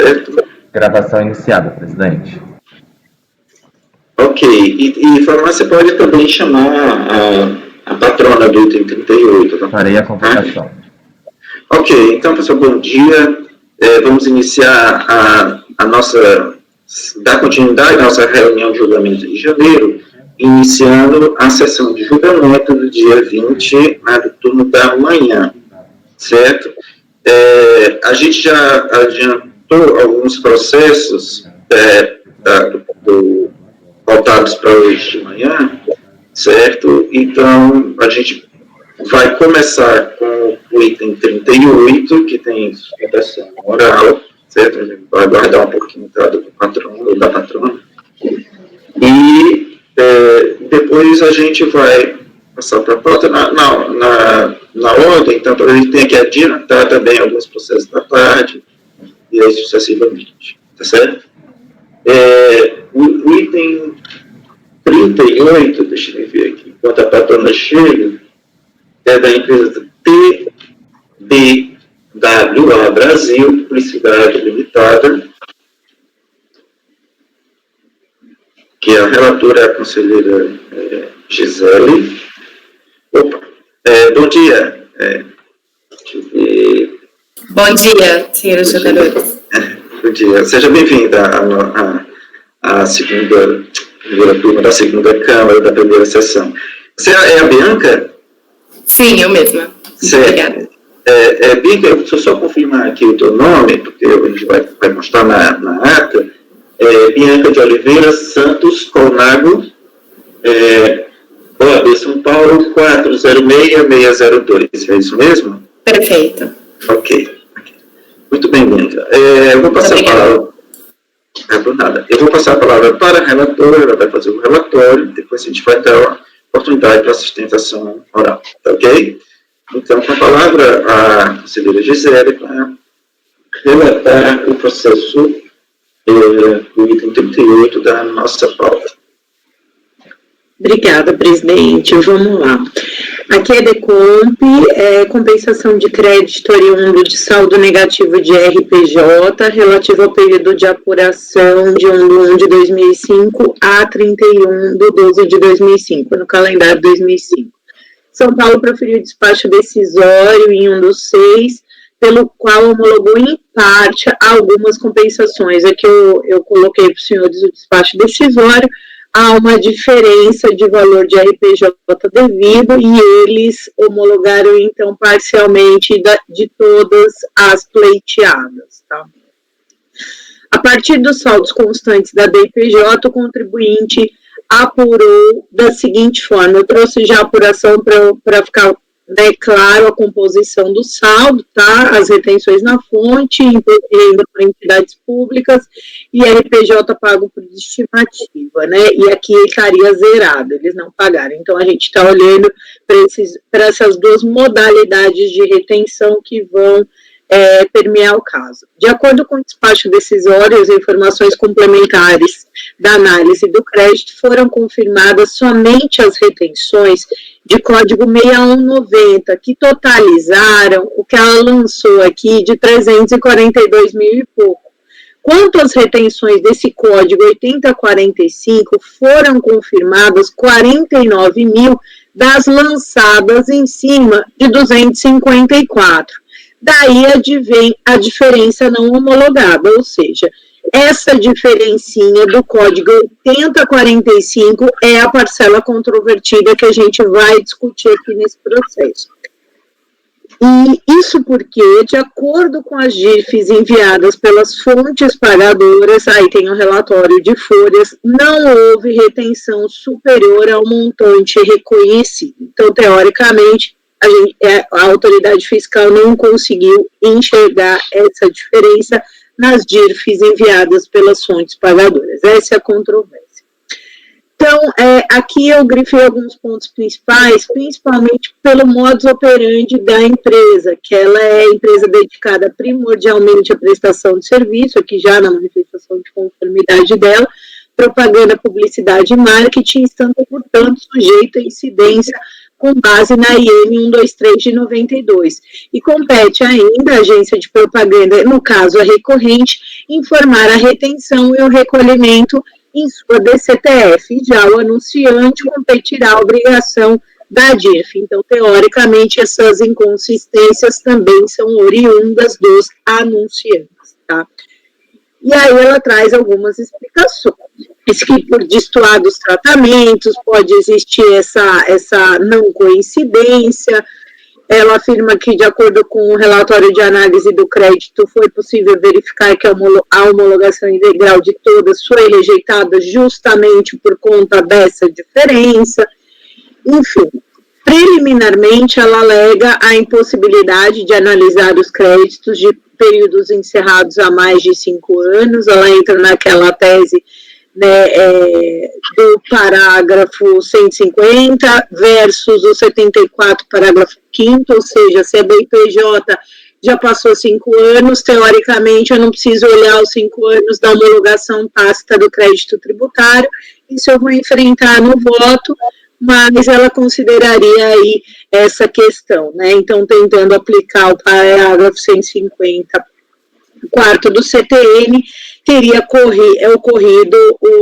certo? Gravação iniciada, presidente. Ok, e farmácia pode também chamar a patrona do item 38. Tá? Farei a convocação. Ok, então, pessoal, bom dia. Vamos iniciar a nossa, dar continuidade à nossa reunião de julgamento de janeiro, iniciando a sessão de julgamento do dia 20, do turno da manhã, certo? A gente já adiantou alguns processos voltados para hoje de manhã, certo? Então, a gente vai começar com o item 38, que tem sustentação oral, certo? A gente vai aguardar um pouquinho do patrono ou da patrona. E depois a gente vai passar para a pauta na ordem, então a gente tem que adiantar também alguns processos da tarde, e aí sucessivamente, tá certo? O item 38, deixa eu ver aqui, enquanto a patrona chega, é da empresa TBWA Brasil, Publicidade Limitada, que a relatora é a conselheira Gisele. Opa, bom dia. Bom dia, senhores jogadores. Bom dia, seja bem-vinda à segunda turma da segunda Câmara da primeira sessão. Você é a Bianca? Sim, eu mesma. Obrigada. Bianca, deixa eu só confirmar aqui o teu nome, porque a gente vai constar na ata. Bianca de Oliveira Santos Colnago, OAB São Paulo 406602, é isso mesmo? Perfeito. Ok. Muito bem, Bianca. Eu vou passar a palavra. Por nada. Eu vou passar a palavra para a relatora, ela vai fazer o relatório, depois a gente vai dar a oportunidade para sustentação oral, tá ok? Então, com a palavra, a conselheira Gisele para relatar o processo do item 38 da nossa pauta. Obrigada, presidente. Vamos lá. Aqui é Decomp, compensação de crédito oriundo de saldo negativo de RPJ, relativo ao período de apuração de 1/1 de 2005 a 31/12 de 2005, no calendário 2005. São Paulo proferiu despacho decisório em 1/6, pelo qual homologou em parte algumas compensações. Aqui eu coloquei para os senhores o despacho decisório. Há uma diferença de valor de RPJ devido e eles homologaram, então, parcialmente de todas as pleiteadas, tá? A partir dos saldos constantes da DIPJ, o contribuinte apurou da seguinte forma, eu trouxe já a apuração para ficar claro a composição do saldo, tá? As retenções na fonte, renda para entidades públicas e RPJ pago por estimativa, né? E aqui estaria zerado, eles não pagaram. Então, a gente está olhando para essas duas modalidades de retenção que vão permear o caso. De acordo com o despacho decisório, as informações complementares da análise do crédito foram confirmadas somente as retenções de código 6190, que totalizaram o que ela lançou aqui de 342 mil e pouco. Quanto às retenções desse código 8045, foram confirmadas 49 mil das lançadas em cima de 254. Daí advém a diferença não homologada, ou seja, essa diferencinha do código 8045 é a parcela controvertida que a gente vai discutir aqui nesse processo. E isso porque, de acordo com as GIFs enviadas pelas fontes pagadoras, aí tem o relatório de folhas, não houve retenção superior ao montante reconhecido. Então, teoricamente, a autoridade fiscal não conseguiu enxergar essa diferença nas DIRFs enviadas pelas fontes pagadoras. Essa é a controvérsia. Então, aqui eu grifei alguns pontos principais, principalmente pelo modus operandi da empresa, que ela é empresa dedicada primordialmente à prestação de serviço, aqui já na manifestação de conformidade dela, propaganda, publicidade e marketing, estando, portanto, sujeita a incidência com base na IN 123 de 92. E compete ainda à agência de propaganda, no caso a recorrente, informar a retenção e o recolhimento em sua DCTF. Já o anunciante competirá a obrigação da DIRF. Então, teoricamente, essas inconsistências também são oriundas dos anunciantes, tá? E aí ela traz algumas explicações. Diz que por destoados tratamentos pode existir essa não coincidência. Ela afirma que, de acordo com o relatório de análise do crédito, foi possível verificar que a homologação integral de todas foi rejeitada justamente por conta dessa diferença. Enfim, preliminarmente, ela alega a impossibilidade de analisar os créditos de períodos encerrados há mais de 5 anos. Ela entra naquela tese, né, do parágrafo 150 versus o 74, parágrafo 5º, ou seja, se a BIPJ já passou 5 anos, teoricamente eu não preciso olhar os 5 anos da homologação tácita do crédito tributário, isso eu vou enfrentar no voto, mas ela consideraria aí essa questão, né? Então, tentando aplicar o parágrafo 150, quarto do CTN, teria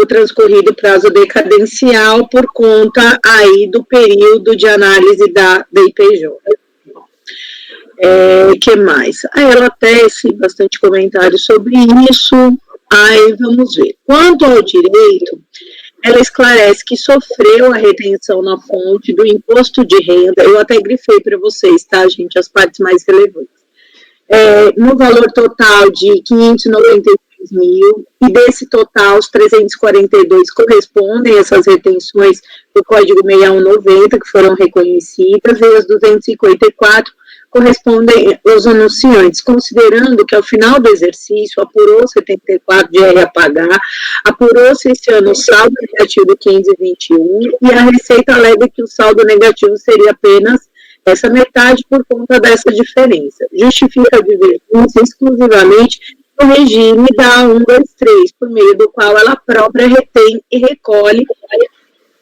transcorrido prazo decadencial por conta aí do período de análise da IPJ. Que mais? Aí ela tece bastante comentário sobre isso, aí vamos ver. Quanto ao direito, ela esclarece que sofreu a retenção na fonte do imposto de renda, eu até grifei para vocês, tá, gente, as partes mais relevantes, no valor total de 593 mil, e desse total, os 342 correspondem a essas retenções do Código 6190, que foram reconhecidas, e as 254 correspondem aos anunciantes, considerando que ao final do exercício apurou 74 de R a pagar, apurou-se esse ano o saldo negativo 521 e a Receita alega que o saldo negativo seria apenas essa metade por conta dessa diferença. Justifica a divergência exclusivamente no regime da 123, por meio do qual ela própria retém e recolhe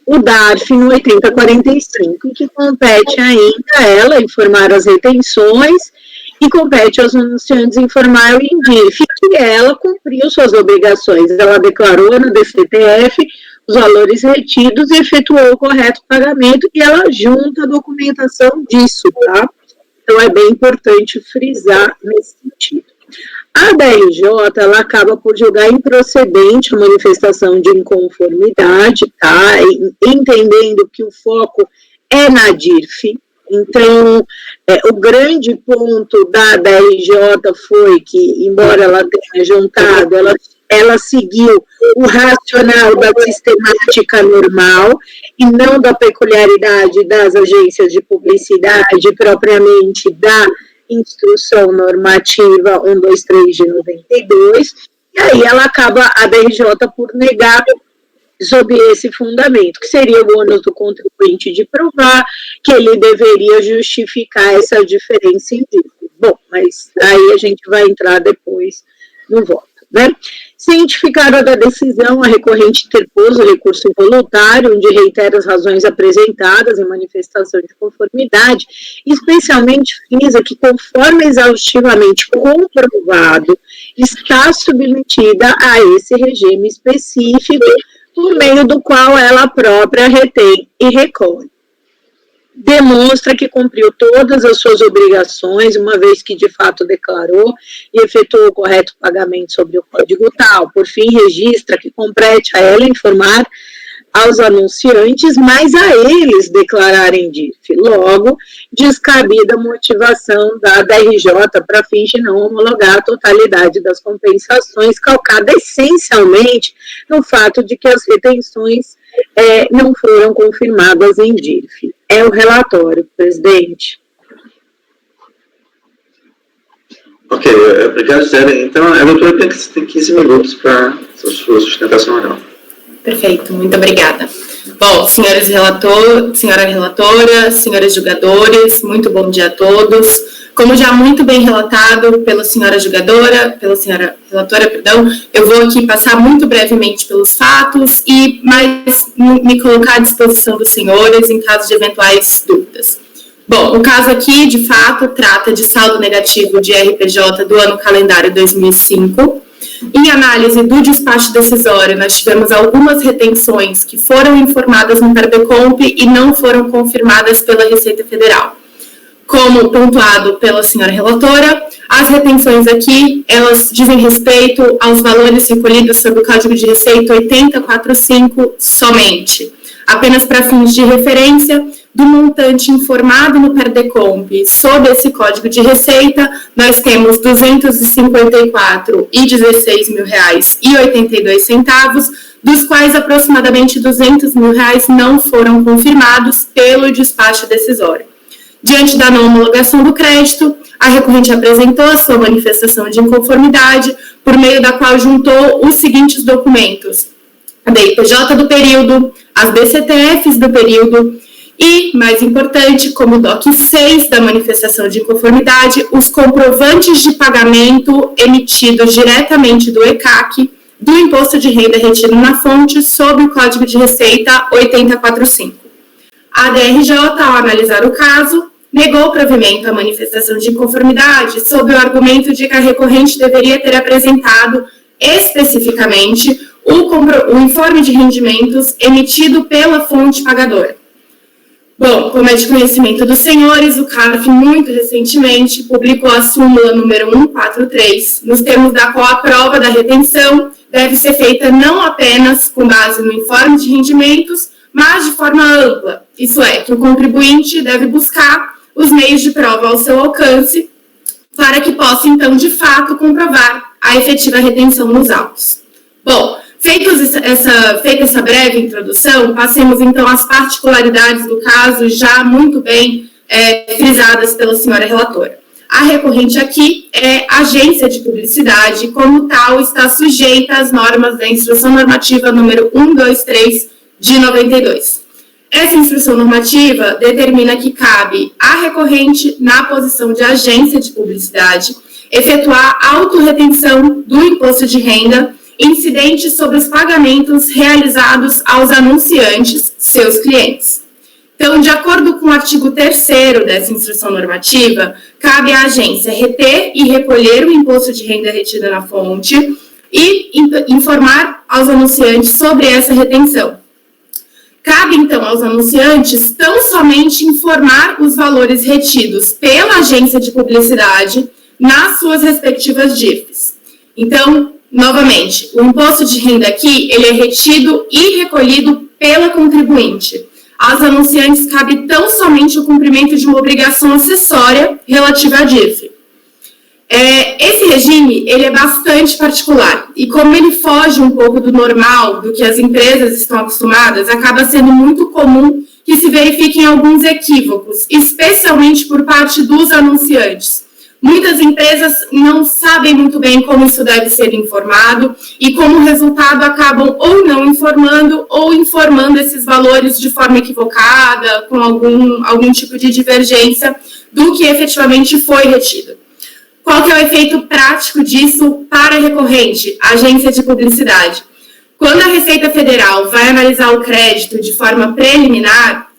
o DARF no 8045, que compete ainda a ela informar as retenções e compete aos anunciantes informar o INDIRF, que ela cumpriu suas obrigações. Ela declarou na DCTF os valores retidos e efetuou o correto pagamento, e ela junta a documentação disso, tá? Então, é bem importante frisar nesse sentido. A DRJ, ela acaba por julgar improcedente a manifestação de inconformidade, tá? Entendendo que o foco é na DIRF. Então, o grande ponto da DRJ foi que, embora ela tenha juntado, ela seguiu o racional da sistemática normal e não da peculiaridade das agências de publicidade propriamente da Instrução Normativa 123 de 92, e aí ela acaba, a DRJ, por negar sob esse fundamento, que seria o ônus do contribuinte de provar que ele deveria justificar essa diferença em dívida. Bom, mas aí a gente vai entrar depois no voto, né? Cientificada da decisão, a recorrente interpôs o recurso involuntário, onde reitera as razões apresentadas em manifestação de conformidade, especialmente frisa que, conforme exaustivamente comprovado, está submetida a esse regime específico, por meio do qual ela própria retém e recolhe. Demonstra que cumpriu todas as suas obrigações, uma vez que de fato declarou e efetuou o correto pagamento sobre o código tal. Por fim, registra que compete a ela informar aos anunciantes, mas a eles declararem DIRF. Logo, descabida a motivação da DRJ para fins de não homologar a totalidade das compensações, calcada essencialmente no fato de que as retenções não foram confirmadas em DIRF. É o relatório, presidente. Ok, obrigado, Zé. Então, a doutora tem 15 minutos para a sua sustentação oral. Perfeito, muito obrigada. Bom, senhora relatora, senhores julgadores, muito bom dia a todos. Como já muito bem relatado pela senhora relatora, eu vou aqui passar muito brevemente pelos fatos e mais me colocar à disposição dos senhores em caso de eventuais dúvidas. Bom, o caso aqui, de fato, trata de saldo negativo de RPJ do ano calendário 2005. Em análise do despacho decisório, nós tivemos algumas retenções que foram informadas no Perdecomp e não foram confirmadas pela Receita Federal. Como pontuado pela senhora relatora, as retenções aqui, elas dizem respeito aos valores recolhidos sob o Código de Receita 8045 somente. Apenas para fins de referência, do montante informado no Perdecomp sob esse Código de Receita, nós temos R$ 254,16 mil, dos quais aproximadamente R$ 200 mil não foram confirmados pelo despacho decisório. Diante da não homologação do crédito, a recorrente apresentou a sua manifestação de inconformidade, por meio da qual juntou os seguintes documentos: a DIPJ do período, as BCTFs do período e, mais importante, como DOC 6 da manifestação de inconformidade, os comprovantes de pagamento emitidos diretamente do ECAC, do Imposto de Renda retido na fonte, sob o Código de Receita 8045. A DRJ, ao analisar o caso, negou provimento à manifestação de inconformidade sob o argumento de que a recorrente deveria ter apresentado especificamente o informe de rendimentos emitido pela fonte pagadora. Bom, como é de conhecimento dos senhores, o CARF, muito recentemente, publicou a súmula número 143, nos termos da qual a prova da retenção deve ser feita não apenas com base no informe de rendimentos, mas de forma ampla. Isso é, que o contribuinte deve buscar os meios de prova ao seu alcance para que possa, então, de fato, comprovar a efetiva retenção nos autos. Bom, feita essa breve introdução, passemos então às particularidades do caso, já muito bem frisadas pela senhora relatora. A recorrente aqui é agência de publicidade, como tal, está sujeita às normas da Instrução Normativa número 123 de 92. Essa instrução normativa determina que cabe à recorrente, na posição de agência de publicidade, efetuar autorretenção do imposto de renda incidente sobre os pagamentos realizados aos anunciantes, seus clientes. Então, de acordo com o artigo 3º dessa instrução normativa, cabe à agência reter e recolher o imposto de renda retido na fonte e informar aos anunciantes sobre essa retenção. Cabe, então, aos anunciantes tão somente informar os valores retidos pela agência de publicidade nas suas respectivas DIFs. Então, novamente, o imposto de renda aqui, ele é retido e recolhido pela contribuinte. Aos anunciantes cabe tão somente o cumprimento de uma obrigação acessória relativa à DIF. Esse regime, ele é bastante particular, e como ele foge um pouco do normal, do que as empresas estão acostumadas, acaba sendo muito comum que se verifiquem alguns equívocos, especialmente por parte dos anunciantes. Muitas empresas não sabem muito bem como isso deve ser informado e, como resultado, acabam ou não informando ou informando esses valores de forma equivocada, com algum tipo de divergência do que efetivamente foi retido. Qual que é o efeito prático disso para a recorrente, a agência de publicidade? Quando a Receita Federal vai analisar o crédito de forma preliminar,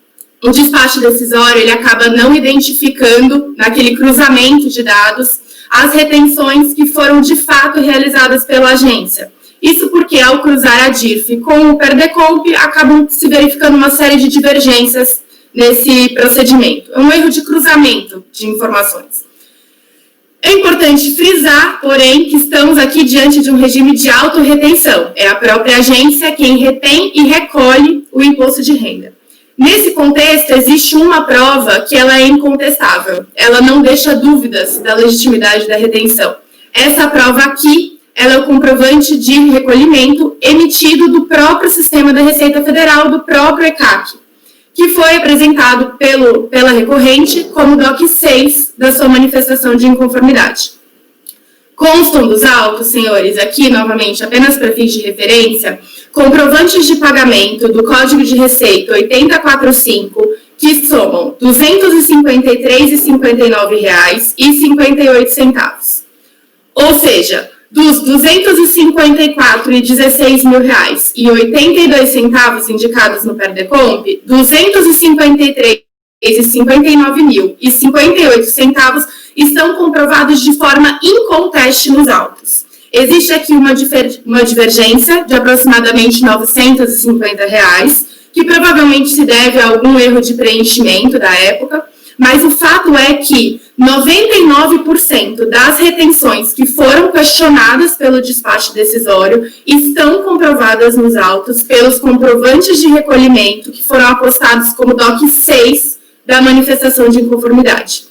o despacho decisório ele acaba não identificando, naquele cruzamento de dados, as retenções que foram de fato realizadas pela agência. Isso porque, ao cruzar a DIF com o Perdecomp, acabam se verificando uma série de divergências nesse procedimento. É um erro de cruzamento de informações. É importante frisar, porém, que estamos aqui diante de um regime de autorretenção. É a própria agência quem retém e recolhe o imposto de renda. Nesse contexto, existe uma prova que ela é incontestável. Ela não deixa dúvidas da legitimidade da retenção. Essa prova aqui, ela é o comprovante de recolhimento emitido do próprio sistema da Receita Federal, do próprio ECAC, que foi apresentado pela recorrente como DOC 6 da sua manifestação de inconformidade. Constam dos autos, senhores, aqui, novamente, apenas para fins de referência, comprovantes de pagamento do Código de Receita 8045, que somam R$ 253,59,58. Ou seja, dos R$ 254,16 indicados no Perdecomp, R$ 253,59,58 estão comprovados de forma inconteste nos autos. Existe aqui uma divergência de aproximadamente R$ 950, que provavelmente se deve a algum erro de preenchimento da época, mas o fato é que 99% das retenções que foram questionadas pelo despacho decisório estão comprovadas nos autos pelos comprovantes de recolhimento que foram apostados como DOC 6 da manifestação de inconformidade.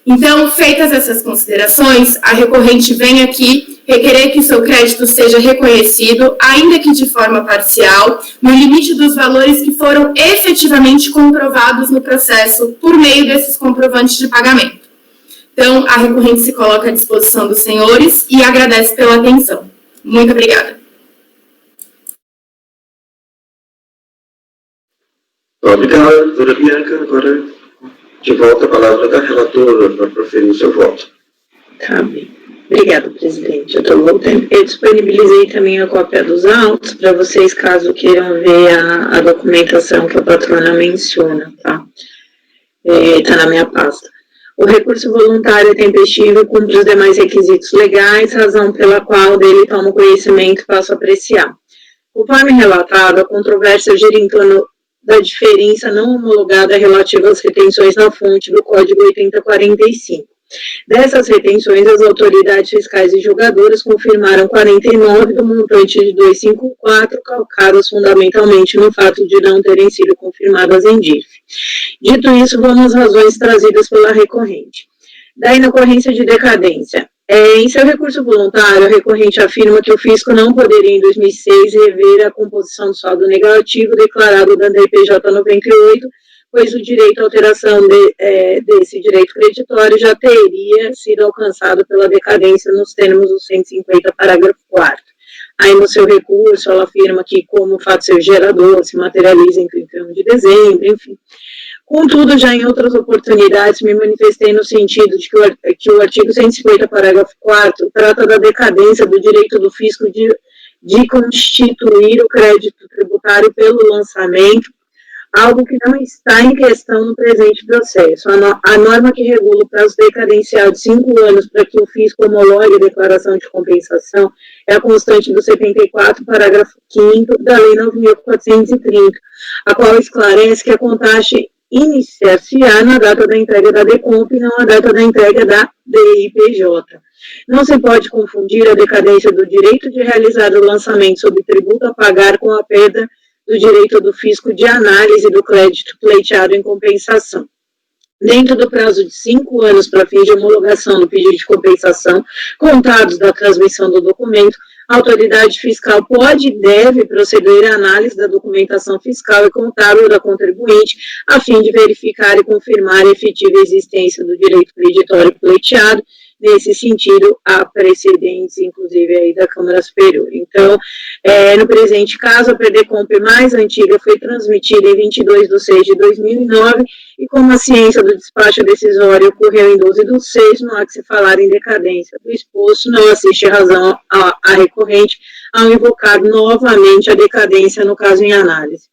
Então, feitas essas considerações, a recorrente vem aqui requerer que o seu crédito seja reconhecido, ainda que de forma parcial, no limite dos valores que foram efetivamente comprovados no processo por meio desses comprovantes de pagamento. Então, a recorrente se coloca à disposição dos senhores e agradece pela atenção. Muito obrigada. Obrigado, doutora Bianca. Agora, de volta a palavra da relatora para proferir o seu voto. Tá bem. Obrigada, presidente. Eu estou voltando. Eu disponibilizei também a cópia dos autos para vocês, caso queiram ver a documentação que a patrona menciona, tá? Está na minha pasta. O recurso voluntário tempestivo cumpre os demais requisitos legais, razão pela qual dele tomo conhecimento e passo a apreciar. Conforme relatado, a controvérsia gira em torno da diferença não homologada relativa às retenções na fonte do Código 8045. Dessas retenções, as autoridades fiscais e julgadoras confirmaram 49 do montante de 254, calcadas fundamentalmente no fato de não terem sido confirmadas em DIF. Dito isso, vamos às razões trazidas pela recorrente. Da inocorrência de decadência. Em seu recurso voluntário, a recorrente afirma que o fisco não poderia, em 2006, rever a composição do saldo negativo declarado da DPJ 98, pois o direito à alteração desse direito creditório já teria sido alcançado pela decadência nos termos do 150, parágrafo 4º. Aí, no seu recurso, ela afirma que, como o fato ser gerador, se materializa em 31 de dezembro, enfim. Contudo, já em outras oportunidades, me manifestei no sentido de que o artigo 150, parágrafo 4º, trata da decadência do direito do fisco de constituir o crédito tributário pelo lançamento, algo que não está em questão no presente processo. A norma que regula o prazo decadencial de 5 anos para que o fisco homologue a declaração de compensação é a constante do 74, parágrafo 5º da Lei 9.430, a qual esclarece que a contagem iniciar-se-á na data da entrega da DECOMP e não na data da entrega da DIPJ. Não se pode confundir a decadência do direito de realizar o lançamento sob tributo a pagar com a perda do direito do fisco de análise do crédito pleiteado em compensação. Dentro do prazo de 5 anos para fim de homologação do pedido de compensação, contados da transmissão do documento, a autoridade fiscal pode e deve proceder à análise da documentação fiscal e contábil da contribuinte, a fim de verificar e confirmar a efetiva existência do direito creditório pleiteado. Nesse sentido, há precedentes, inclusive, aí da Câmara Superior. Então, no presente caso, a Perdecomp mais antiga foi transmitida em 22/6/2009, e como a ciência do despacho decisório ocorreu em 12/6, não há que se falar em decadência do exposto, não assiste razão a recorrente ao invocar novamente a decadência no caso em análise.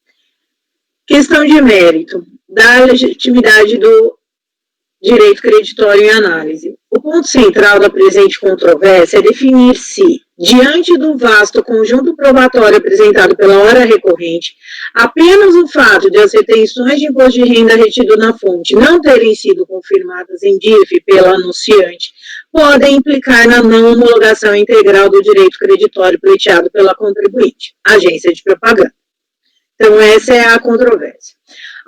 Questão de mérito da legitimidade do direito creditório em análise. O ponto central da presente controvérsia é definir se, diante do vasto conjunto probatório apresentado pela hora recorrente, apenas o fato de as retenções de imposto de renda retido na fonte não terem sido confirmadas em DIF pela anunciante podem implicar na não homologação integral do direito creditório pleiteado pela contribuinte, agência de propaganda. Então, essa é a controvérsia.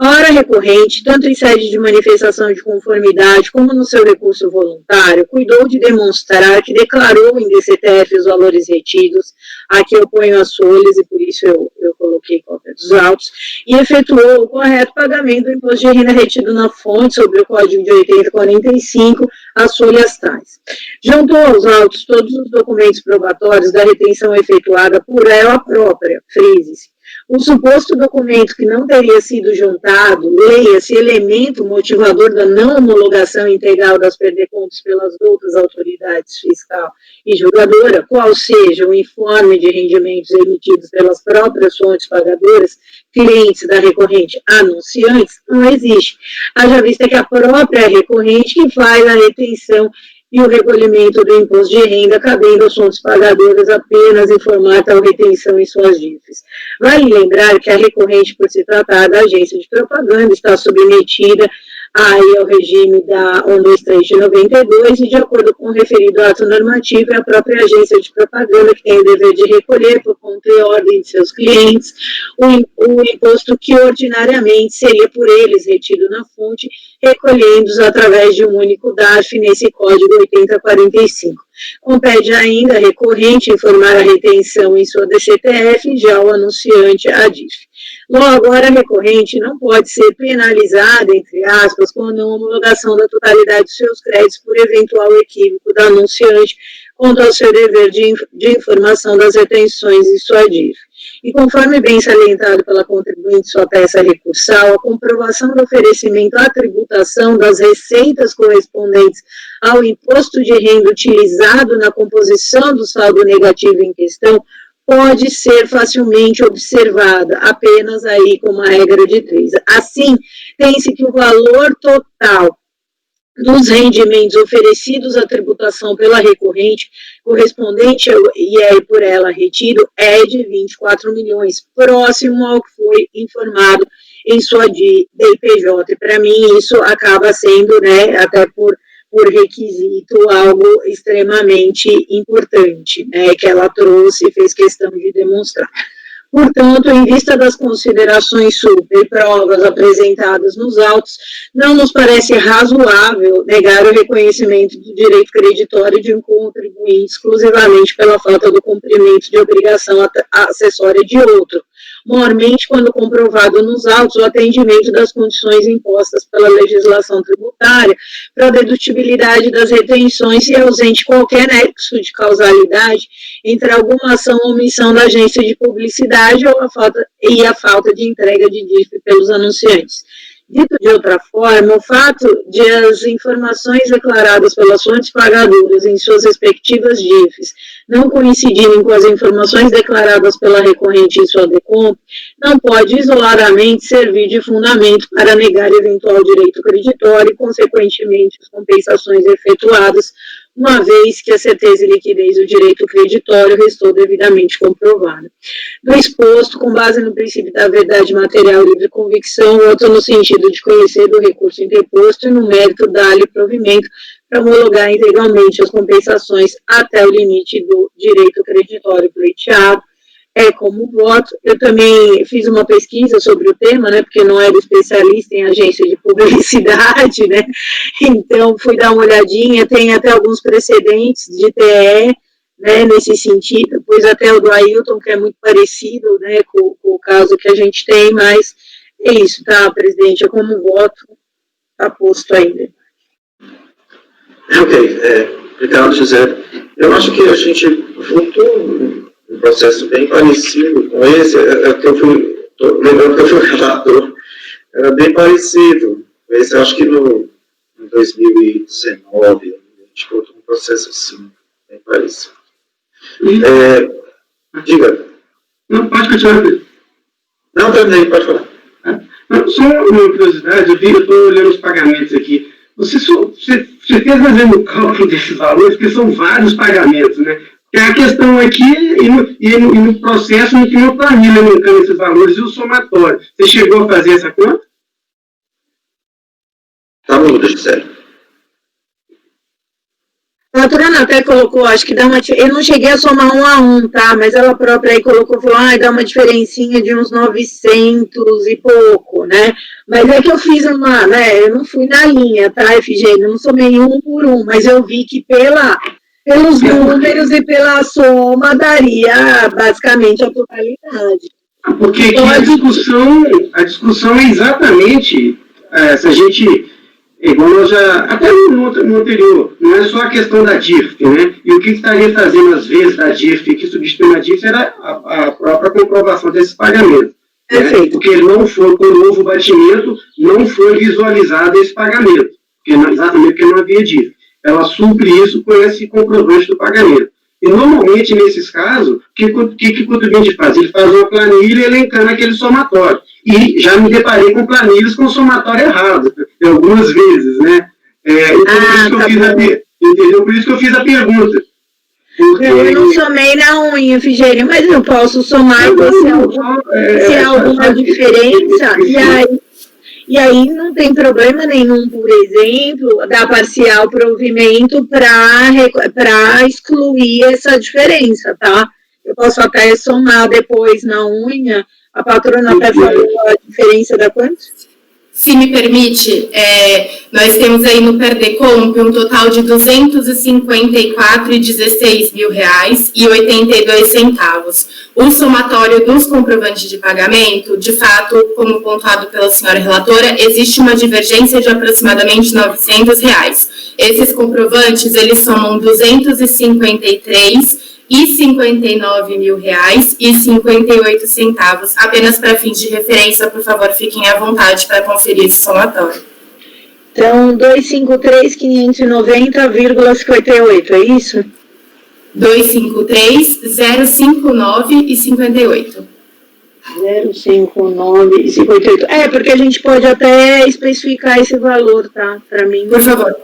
A hora recorrente, tanto em sede de manifestação de conformidade como no seu recurso voluntário, cuidou de demonstrar que declarou em DCTF os valores retidos, aqui eu ponho as folhas e por isso eu coloquei cópia dos autos, e efetuou o correto pagamento do imposto de renda retido na fonte sobre o Código de 8045, as folhas tais. Juntou aos autos todos os documentos probatórios da retenção efetuada por ela própria, frise-se. O suposto documento que não teria sido juntado, leia-se elemento motivador da não homologação integral das perdecontas pelas outras autoridades fiscal e julgadora, qual seja o informe de rendimentos emitidos pelas próprias fontes pagadoras, clientes da recorrente anunciantes, não existe. Haja vista que a própria recorrente que faz a retenção e o recolhimento do imposto de renda, cabendo às fontes pagadoras apenas informar tal retenção em suas dívidas. Vale lembrar que a recorrente, por se tratar da agência de propaganda, está submetida aí ao regime da 123 de 92 e, de acordo com o referido ato normativo, é a própria agência de propaganda que tem o dever de recolher, por conta e ordem de seus clientes, o imposto que ordinariamente seria por eles retido na fonte, recolhendo-os através de um único DARF nesse Código 8045. Compete ainda a recorrente informar a retenção em sua DCTF, já o anunciante a DIF. Logo, agora a recorrente não pode ser penalizada, entre aspas, com a não homologação da totalidade dos seus créditos por eventual equívoco da anunciante quanto ao seu dever de informação das retenções em sua DIF. E conforme bem salientado pela contribuinte sua peça recursal, a comprovação do oferecimento à tributação das receitas correspondentes ao imposto de renda utilizado na composição do saldo negativo em questão pode ser facilmente observada, apenas aí com uma regra de 3. Assim, tem-se que o valor total dos rendimentos oferecidos à tributação pela recorrente, correspondente ao IR por ela retido, é de 24 milhões, próximo ao que foi informado em sua DIPJ. E para mim isso acaba sendo, né, até por requisito, algo extremamente importante, né, que ela trouxe e fez questão de demonstrar. Portanto, em vista das considerações super e provas apresentadas nos autos, não nos parece razoável negar o reconhecimento do direito creditório de um contribuinte exclusivamente pela falta do cumprimento de obrigação acessória de outro, mormente quando comprovado nos autos o atendimento das condições impostas pela legislação tributária para a dedutibilidade das retenções e ausente qualquer nexo de causalidade entre alguma ação ou omissão da agência de publicidade ou a falta de entrega de DIF pelos anunciantes. Dito de outra forma, o fato de as informações declaradas pelas fontes pagadoras em suas respectivas DIFs não coincidirem com as informações declaradas pela recorrente em sua DECOMP, não pode isoladamente servir de fundamento para negar eventual direito creditório e, consequentemente, as compensações efetuadas, uma vez que a certeza e liquidez do direito creditório restou devidamente comprovada. Do exposto, com base no princípio da verdade material e de convicção, outro no sentido de conhecer do recurso interposto e no mérito dar-lhe provimento para homologar integralmente as compensações até o limite do direito creditório pleiteado, como voto. Eu também fiz uma pesquisa sobre o tema, né, porque não era especialista em agência de publicidade, né, então fui dar uma olhadinha, tem até alguns precedentes de TE, né, nesse sentido, pois até o do Ailton, que é muito parecido, né, com o caso que a gente tem, mas é isso, tá, presidente, como voto, está posto ainda. Ok, obrigado, José. Eu acho que a gente votou um processo bem parecido com esse, lembrando que eu fui relator, era bem parecido. Esse, acho que em 2019, a gente votou um processo assim, bem parecido. Diga. Não, pode continuar, Pedro. Não, terminei, pode falar. Só uma curiosidade, eu estou olhando os pagamentos aqui. Você fez fazendo o cálculo desses valores, porque são vários pagamentos, né? A questão aqui, e no processo, não tinha uma planilha elencando esses valores e o somatório. Você chegou a fazer essa conta? Tá mudo, Gisele. A patrona até colocou, acho que dá uma... Eu não cheguei a somar 1 a 1, tá? Mas ela própria aí colocou, falou, dá uma diferencinha de uns 900 e pouco, né? Mas é que eu fiz uma, né? Eu não fui na linha, tá, Efigênia? Eu não somei 1 por 1, mas eu vi que pelos números e pela soma daria basicamente a totalidade. Porque aqui a discussão é exatamente, se a gente... Igual nós já, até no anterior, não é só a questão da DIRF, né? E o que estaria fazendo, às vezes, da DIRF, que substituiu a DIRF, era a própria comprovação desse pagamento. Né? Porque não foi, quando houve o batimento, não foi visualizado esse pagamento, exatamente porque não havia DIRF. Ela supre isso com esse comprovante do pagamento. E, normalmente, nesses casos, o que o contribuinte faz? Ele faz uma planilha elencando aquele somatório. E já me deparei com planilhas com somatório errado, algumas vezes, né? Por isso que eu fiz a pergunta. Porque... Eu não somei na unha, Figênia, mas eu posso somar se há alguma diferença, e aí não tem problema nenhum, por exemplo, dar parcial provimento para excluir essa diferença, tá? Eu posso até somar depois na unha. A patrona até falou a diferença da quanto? Se me permite, nós temos aí no Perdecomp um total de R$ 254,16 mil O somatório dos comprovantes de pagamento, de fato, como pontuado pela senhora relatora, existe uma divergência de aproximadamente R$ 900. Esses comprovantes, eles somam R$ 259.058, apenas para fins de referência, por favor, fiquem à vontade para conferir esse somatório. Então, 253.590,58, é isso? 253.059,58. 059,58. Porque a gente pode até especificar esse valor, tá? Para mim. Por favor.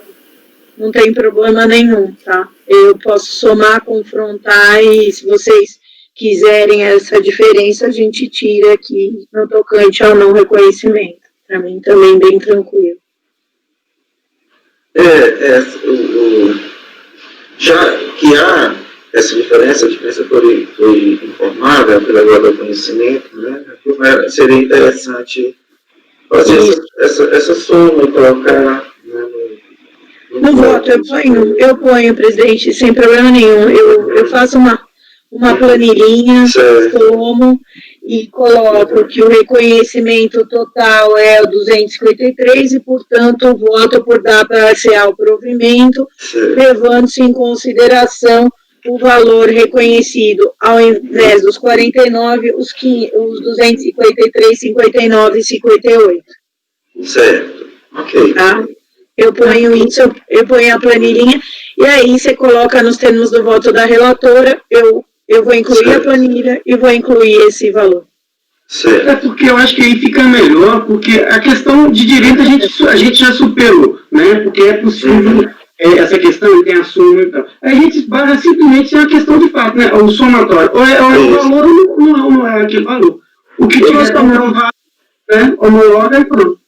Não tem problema nenhum, tá? Eu posso somar, confrontar e se vocês quiserem essa diferença, a gente tira aqui no tocante ao não reconhecimento. Para mim também bem tranquilo. Já que há essa diferença, a diferença foi informada pela Guarda do Conhecimento, né? Seria interessante fazer essa soma e colocar, né, no voto, eu ponho, presidente, sem problema nenhum. Eu faço uma planilhinha, somo e coloco que o reconhecimento total é o 253 e, portanto, voto por dar parcial provimento, levando-se em consideração o valor reconhecido, ao invés dos 49, os 253, 59 e 58. Certo, ok. Tá? Eu ponho isso, eu ponho a planilhinha, e aí você coloca nos termos do voto da relatora, eu vou incluir a planilha e vou incluir esse valor. Certo. É porque eu acho que aí fica melhor, porque a questão de direito a gente já superou, né? Porque é possível essa questão, tem a soma e tal. A gente esbarra simplesmente em uma questão de fato, né? O somatório. Ou é o valor ou não é aquele valor. O que tiver comprovado, né? Homologa e pronto.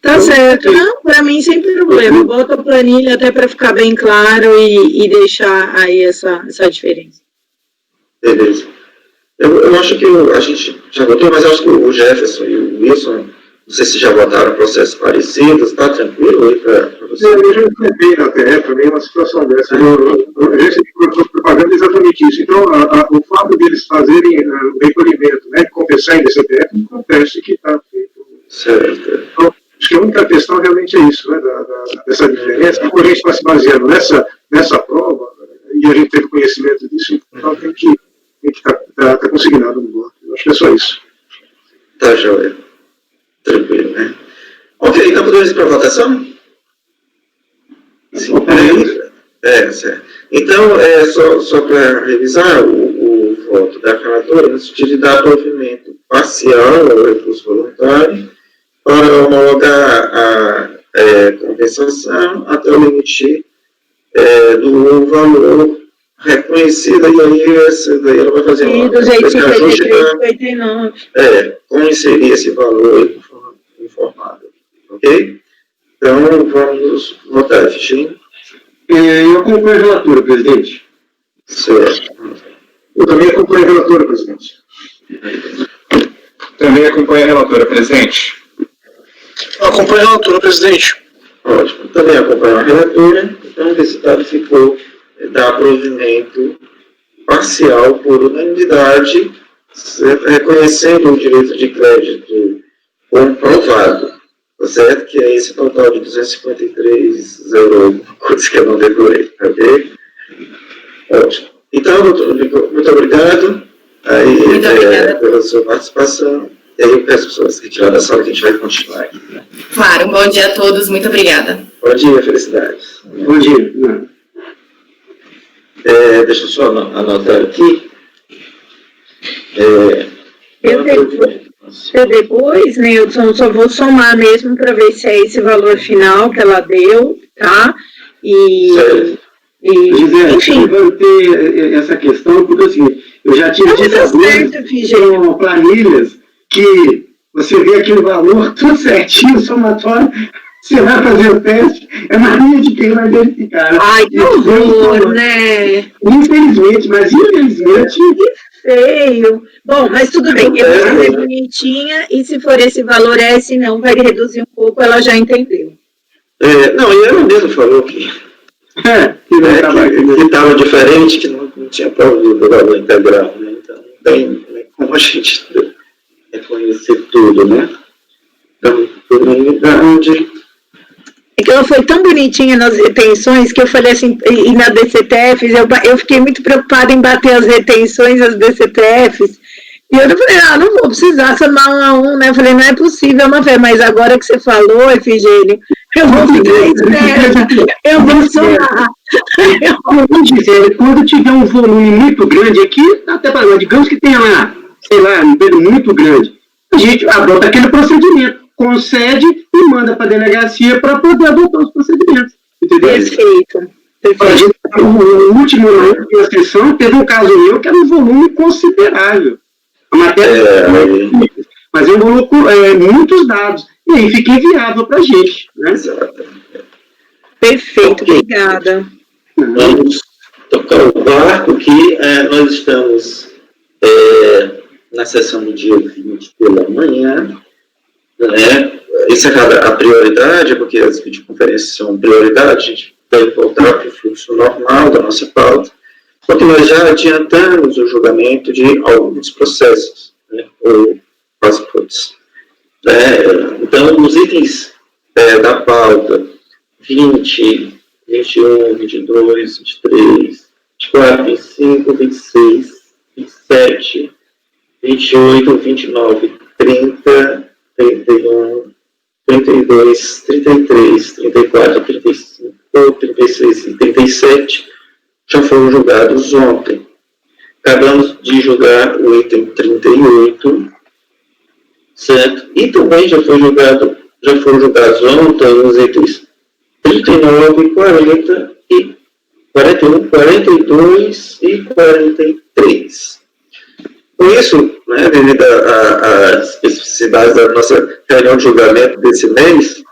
Tá certo. Não, para mim sem problema. Eu boto a planilha até para ficar bem claro e deixar aí essa diferença. Beleza. Eu acho que a gente já votou, mas eu acho que o Jefferson e o Wilson, não sei se já votaram processos parecidos, está tranquilo aí para você? Eu já entendi na TF também uma situação dessa. A gente está propagando exatamente isso. Então, o fato deles fazerem o recolhimento, né, confessar em DCTF, não acontece que está feito. Certo. Então, acho que a única questão realmente é isso, né, dessa diferença. Como a gente está se baseando nessa prova, e a gente teve conhecimento disso, então tem que estar consignado no bloco. Eu acho que é só isso. Tá, joia. Tranquilo, né? Ok, então podemos ir para a votação? Sim, certo. Então, só para revisar o voto da relatora, no sentido de dar provimento parcial ao recurso voluntário para homologar a compensação até o limite do valor reconhecido, e aí ela vai fazer uma... 253,59. Como inserir esse valor informado, ok? Então, vamos votar, Fichinho. Eu acompanho a relatora, presidente. Certo. Eu também acompanho a relatora, presidente. Também acompanha a relatora, presidente. Acompanho a relatora, presidente. Ótimo. Também acompanho a relatora, então o resultado ficou dar provimento parcial por unanimidade, certo? Reconhecendo o direito de crédito comprovado, tá certo? Que é esse total de 253,0, coisa que eu não decorei, ok? Ótimo. Então, doutor, muito obrigado pela sua participação. E aí eu peço para vocês retirar da sala que a gente vai continuar aqui. Né? Claro, bom dia a todos, muito obrigada. Bom dia, felicidades. Bom dia. Deixa eu só anotar aqui. Eu depois, Nilson, só vou somar mesmo para ver se é esse valor final que ela deu, tá? Certo. Gisele, Enfim. eu levantei essa questão porque assim, eu já tive com planilhas que você vê aqui o valor tudo certinho, somatório, você vai fazer o teste, é mania de quem vai verificar. Ai, que horror, né? Infelizmente, mas infelizmente... Feio. Bom, mas tudo bem, eu vou fazer bonitinha, e se for esse valor, se não, vai reduzir um pouco, ela já entendeu. Não, e ela mesmo falou que estava diferente, que não tinha provido o valor integral, né? Então não tem como a gente reconhecer tudo, né? Então, por unidade... É que ela foi tão bonitinha nas retenções que eu falei assim, e na DCTFs, eu fiquei muito preocupada em bater as retenções, as DCTFs, e eu falei, não vou precisar somar 1 a 1, né? Eu falei, não é possível, mas agora que você falou, Efigênio, eu vou ficar esperta, eu vou somar. Quando tiver um volume muito grande aqui, até para digamos que tenha lá, sei lá, um período muito grande, a gente adota aquele procedimento, concede e manda para a delegacia para poder adotar os procedimentos. Entendeu? Perfeito. O último ano da sessão teve um caso meu que era um volume considerável. A matéria mas é um volume muitos dados. E aí fica inviável para a gente. Né? Perfeito, obrigada. Vamos tocar o barco que nós estamos na sessão do dia 20 pela manhã. Encerrada a prioridade, porque as videoconferências são prioridade, a gente deve voltar para o fluxo normal da nossa pauta, porque nós já adiantamos o julgamento de alguns processos, ou quase todos. Então, nos itens da pauta 20, 21, 22, 23, 24, 25, 26, 27, 28, 29, 30, 31, 32, 33, 34, 35, 36 e 37 já foram julgados ontem. Acabamos de julgar o item 38, certo? E também já foram julgados ontem os itens 39, 40 e 41, 42 e 43. Com isso, devido às especificidades da nossa reunião de julgamento desse mês,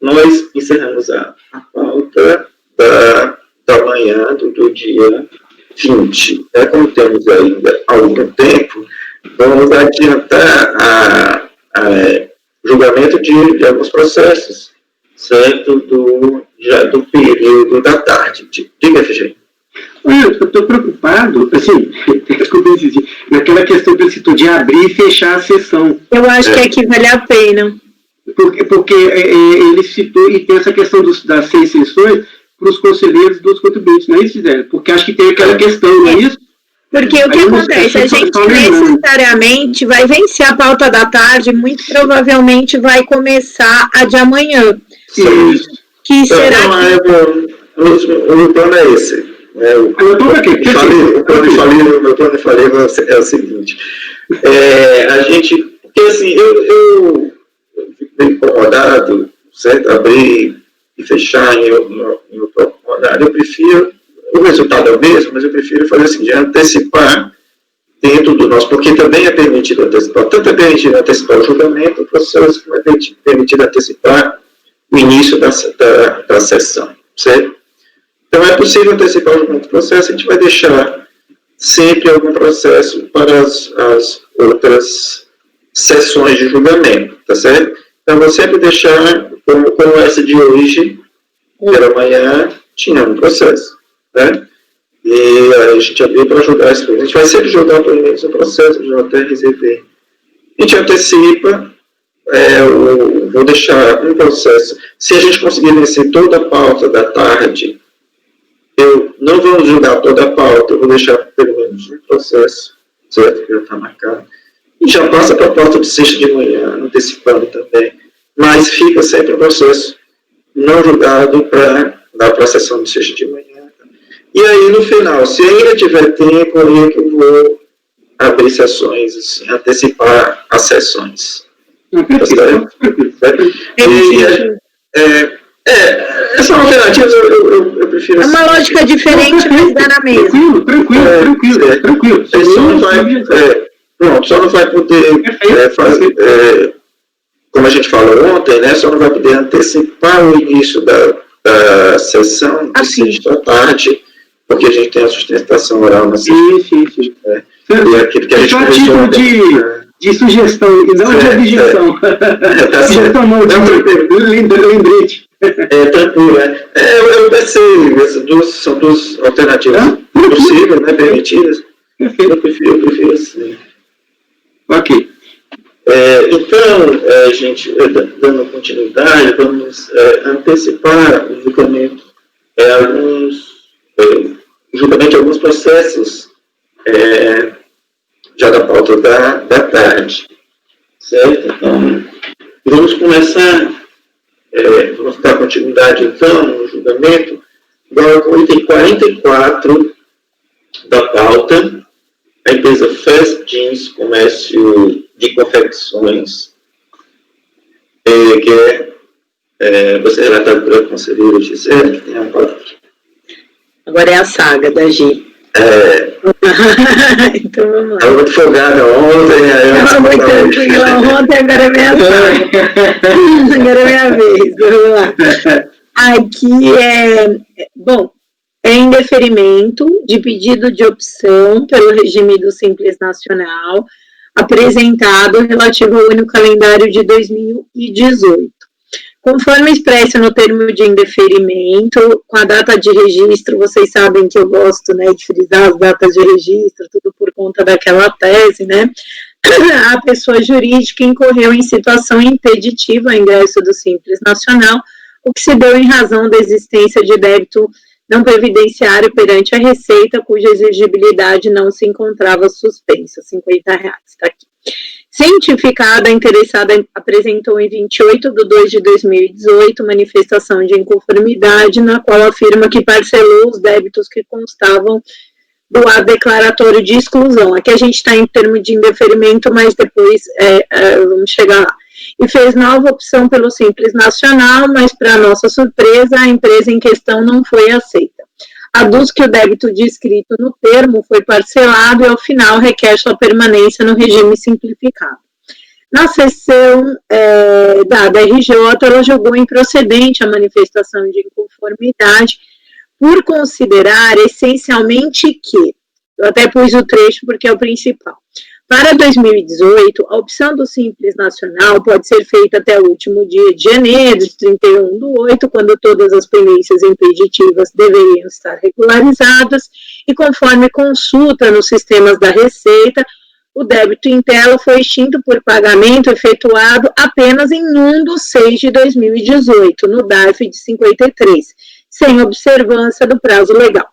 nós encerramos a pauta da manhã do dia 20. Como temos ainda algum tempo, vamos adiantar o julgamento de alguns processos, certo? Do período da tarde. Diga, Fegê. Eu estou preocupado, assim, naquela questão que ele citou de abrir e fechar a sessão. Eu acho que aqui vale a pena. Porque ele citou, e tem essa questão das 6 sessões para os conselheiros dos contribuintes, não é isso, Gisele? Porque acho que tem aquela questão, não é isso? Porque o que acontece? A gente necessariamente vai vencer a pauta da tarde, muito provavelmente vai começar a de amanhã. Isso. Que será O plano é esse. O plano de falível é o seguinte. A gente, porque assim, eu fico incomodado, certo? Abrir e fechar em outro horário. Eu prefiro, o resultado é o mesmo, mas eu prefiro fazer assim, de antecipar dentro do nosso, porque também é permitido antecipar, tanto é permitido antecipar o julgamento, o processo, como é permitido antecipar o início da sessão, certo? Então, é possível antecipar algum processo, a gente vai deixar sempre algum processo para as outras sessões de julgamento, tá certo? Então, vou sempre deixar, como essa de hoje, pela manhã, tinha um processo, né? E a gente abriu para julgar as coisas. A gente vai sempre julgar pelo menos o processo, já até reservei. A gente antecipa, vou deixar um processo. Se a gente conseguir vencer toda a pauta da tarde, eu não vou julgar toda a pauta, eu vou deixar pelo menos um processo, certo? Que já está marcado. E já passa para a pauta de sexta de manhã, antecipando também. Mas fica sempre o processo não julgado para a sessão de sexta de manhã. E aí, no final, se ainda tiver tempo, aí é que eu vou abrir sessões, assim, antecipar as sessões. Essa alternativa eu prefiro... É uma lógica diferente, mas dá na mesma. Tranquilo. Só não vai poder fazer... como a gente falou ontem, né, só não vai poder antecipar o início da sessão de sexta à tarde, porque a gente tem a sustentação oral na sexta. Sim. E aquilo que a gente começou de sugestão e não de objeção. Sugestão não, de lembrete. Tranquilo, né? Eu pensei, são duas alternativas possíveis, né, permitidas. Eu prefiro assim. Ok. Então, gente, dando continuidade, vamos antecipar o julgamento, julgamento de alguns processos já da pauta da tarde, certo? Então, vamos começar, vamos dar continuidade, então, no julgamento, agora com o item 44 da pauta, a empresa Fast Jeans, comércio de confecções, que você relatado pela conselheira Gisele, que tem a pauta. Agora é a saga da Gi. Então vamos lá. Estava muito folgada ontem. Estava muito tranquila ontem, agora é minha saga. Agora é minha vez. Vamos lá. Aqui é em deferimento de pedido de opção pelo regime do Simples Nacional, apresentado relativo ao ano calendário de 2018. Conforme expresso no termo de indeferimento, com a data de registro, vocês sabem que eu gosto, né, de frisar as datas de registro, tudo por conta daquela tese, né, a pessoa jurídica incorreu em situação impeditiva ao ingresso do Simples Nacional, o que se deu em razão da existência de débito não previdenciário perante a Receita, cuja exigibilidade não se encontrava suspensa, R$50, está aqui. Cientificada, a interessada apresentou em 28/2/2018 manifestação de inconformidade, na qual afirma que parcelou os débitos que constavam do ato declaratório de exclusão. Aqui a gente está em termo de indeferimento, mas depois vamos chegar lá. E fez nova opção pelo Simples Nacional, mas, para nossa surpresa, a empresa em questão não foi aceita. Aduz que o débito descrito no termo foi parcelado e, ao final, requer sua permanência no regime simplificado. Na sessão da RJ, ela julgou improcedente a manifestação de inconformidade por considerar essencialmente que, eu até pus o trecho porque é o principal, para 2018, a opção do Simples Nacional pode ser feita até o último dia de janeiro, de 31/8, quando todas as pendências impeditivas deveriam estar regularizadas, e conforme consulta nos sistemas da Receita, o débito em tela foi extinto por pagamento efetuado apenas em 1/6/2018, no DARF de 53, sem observância do prazo legal.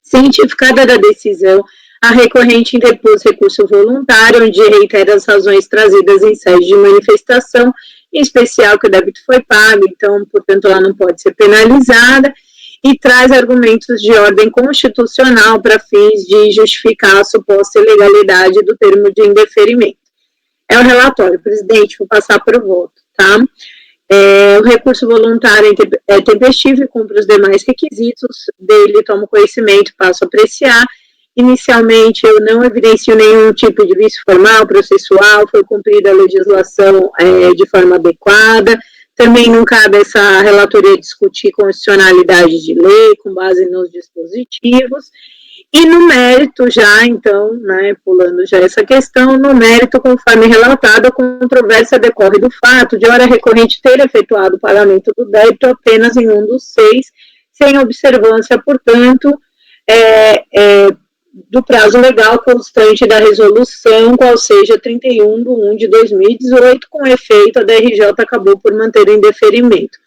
Cientificada da decisão, a recorrente interpôs recurso voluntário, onde reitera as razões trazidas em sede de manifestação, em especial que o débito foi pago, então, portanto, ela não pode ser penalizada, e traz argumentos de ordem constitucional para fins de justificar a suposta ilegalidade do termo de indeferimento. É o relatório, presidente, vou passar para o voto, tá? O recurso voluntário é tempestivo e cumpre os demais requisitos dele, tomo conhecimento, passo a apreciar. Inicialmente, eu não evidencio nenhum tipo de vício formal, processual, foi cumprida a legislação de forma adequada, também não cabe essa relatoria discutir constitucionalidade de lei com base nos dispositivos. E no mérito já, então, né, pulando já essa questão, no mérito, conforme relatado, a controvérsia decorre do fato de hora recorrente ter efetuado o pagamento do débito apenas em um dos 6, sem observância, portanto, do prazo legal constante da resolução, qual seja 31/1/2018, com efeito, a DRJ acabou por manter o indeferimento.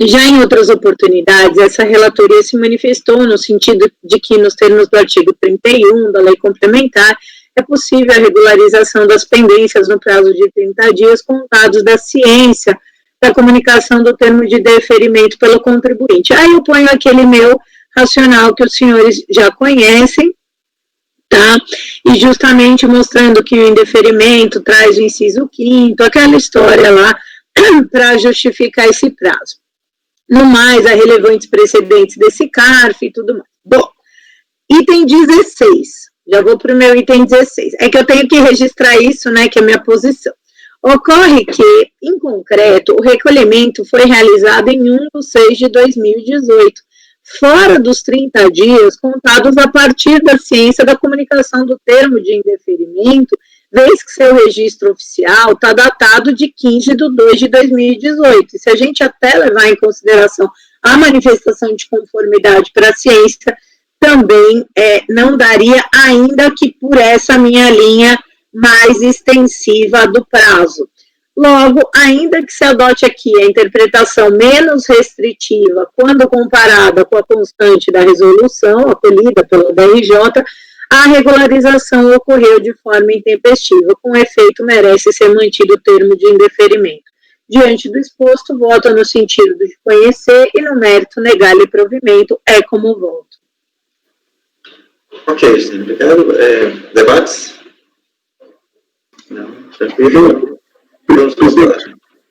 Já em outras oportunidades, essa relatoria se manifestou no sentido de que, nos termos do artigo 31 da lei complementar, é possível a regularização das pendências no prazo de 30 dias contados da ciência da comunicação do termo de deferimento pelo contribuinte. Aí eu ponho aquele meu racional que os senhores já conhecem, tá? E justamente mostrando que o indeferimento traz o inciso 5º, aquela história lá, para justificar esse prazo. No mais, há relevantes precedentes desse CARF e tudo mais. Bom, item 16, já vou para o meu item 16. É que eu tenho que registrar isso, né, que é a minha posição. Ocorre que, em concreto, o recolhimento foi realizado em 1/6/2018, fora dos 30 dias contados a partir da ciência da comunicação do termo de indeferimento, vez que seu registro oficial está datado de 15/2/2018. Se a gente até levar em consideração a manifestação de conformidade para a ciência, também não daria, ainda que por essa minha linha mais extensiva do prazo. Logo, ainda que se adote aqui a interpretação menos restritiva quando comparada com a constante da resolução acolhida pelo DRJ, a regularização ocorreu de forma intempestiva, com efeito merece ser mantido o termo de indeferimento. Diante do exposto, voto no sentido de conhecer e no mérito negar-lhe provimento, é como voto. Ok, sim, obrigado. Debates? Não, tranquilo. Vamos falar.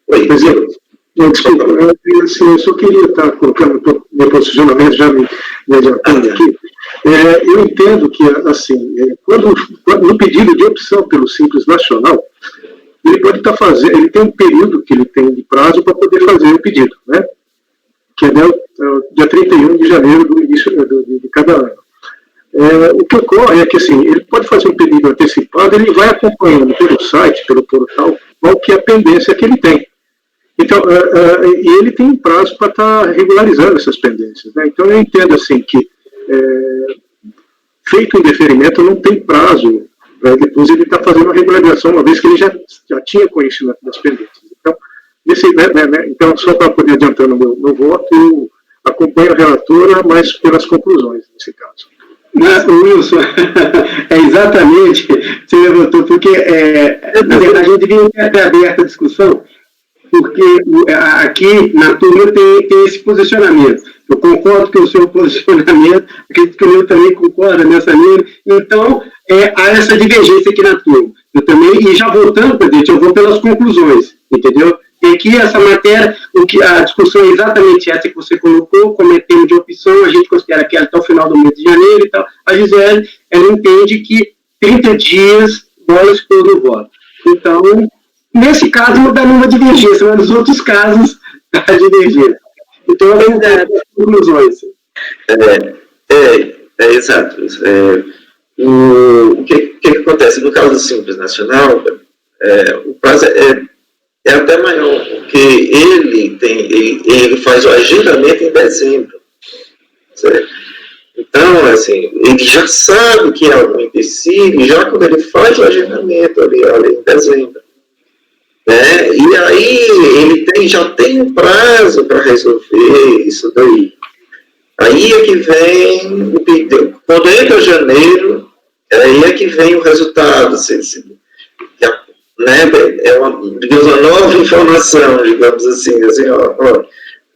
Oi, Presidente, desculpa, eu só queria estar colocando meu posicionamento, já me adiantando aqui. Eu entendo que, assim, quando no pedido de opção pelo Simples Nacional, ele pode estar fazendo, ele tem um período que ele tem de prazo para poder fazer o pedido, né? Que é dia 31 de janeiro do início de cada ano. O que ocorre é que, assim, ele pode fazer um pedido antecipado, ele vai acompanhando pelo site, pelo portal, qual que é a pendência que ele tem. Então, e ele tem um prazo para estar regularizando essas pendências, né? Então, eu entendo, assim, que feito um deferimento não tem prazo, né? Depois ele está fazendo uma regularização, uma vez que ele já tinha conhecimento das pendências. Então, então só para poder adiantar no meu voto, eu acompanho a relatora, mas pelas conclusões, nesse caso. Wilson, exatamente, você levantou, porque, na verdade, a gente devia ter aberto a discussão, porque aqui na turma tem esse posicionamento. Eu concordo com o seu posicionamento, acredito que o meu também concorda nessa linha, então há essa divergência aqui na turma. Eu também, e já voltando, presidente, eu vou pelas conclusões, entendeu? E aqui essa matéria, a discussão é exatamente essa que você colocou, como é termo de opção, a gente considera que é até o final do mês de janeiro e tal. A Gisele, ela entende que 30 dias nós todo o voto. Então, nesse caso não dá nenhuma divergência, mas nos outros casos dá divergência. Então, eu vou dar as conclusões. Exato. O que acontece? No caso do Simples Nacional, o prazo é até maior, porque ele faz o agendamento em dezembro. Certo? Então, assim, ele já sabe que há algum empecilho, já quando ele faz o agendamento ali em dezembro. Né? E aí ele já tem um prazo para resolver isso daí. Aí é que vem o pedido. Quando entra janeiro, aí é que vem o resultado. Né? É uma nova informação, digamos assim.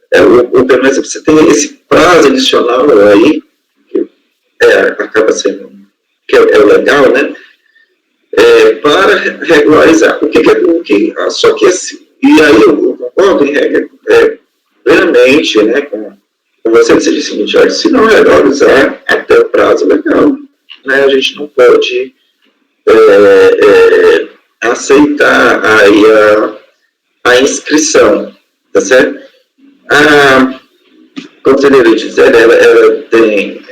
Pelo menos você tem esse prazo adicional aí, que acaba sendo que é legal, né? Para regularizar. Só que assim, e aí eu concordo em regra plenamente, né, com você que disse o seguinte: olha, se não regularizar até o prazo legal, né, a gente não pode aceitar aí a inscrição, tá certo? A conselheira Gisele, ela tem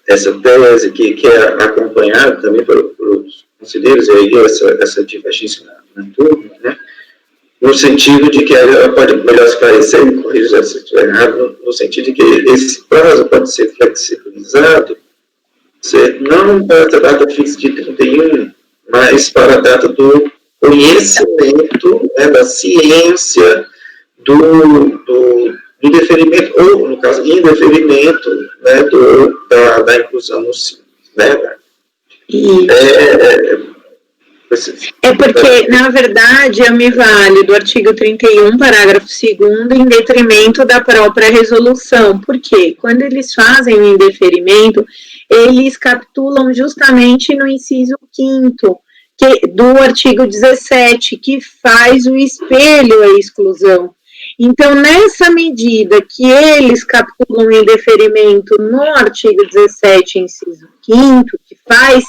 essa tese que é acompanhada também pelos conselheiros, e aí essa divergência na turma, né? No sentido de que ela pode melhor esclarecer, me corrija se estiver errado, no sentido de que esse prazo pode ser flexibilizado, não para a data fixa de 31, mas para a data do conhecimento, né, da ciência do indeferimento, ou, no caso, indeferimento, né, da inclusão no ensino, né? Porque, na verdade, eu me vale do artigo 31, parágrafo 2º, em detrimento da própria resolução. Por quê? Quando eles fazem o indeferimento, eles capitulam justamente no inciso 5º do artigo 17, que faz o espelho à exclusão. Então, nessa medida que eles capitulam em deferimento no artigo 17, inciso 5º, que faz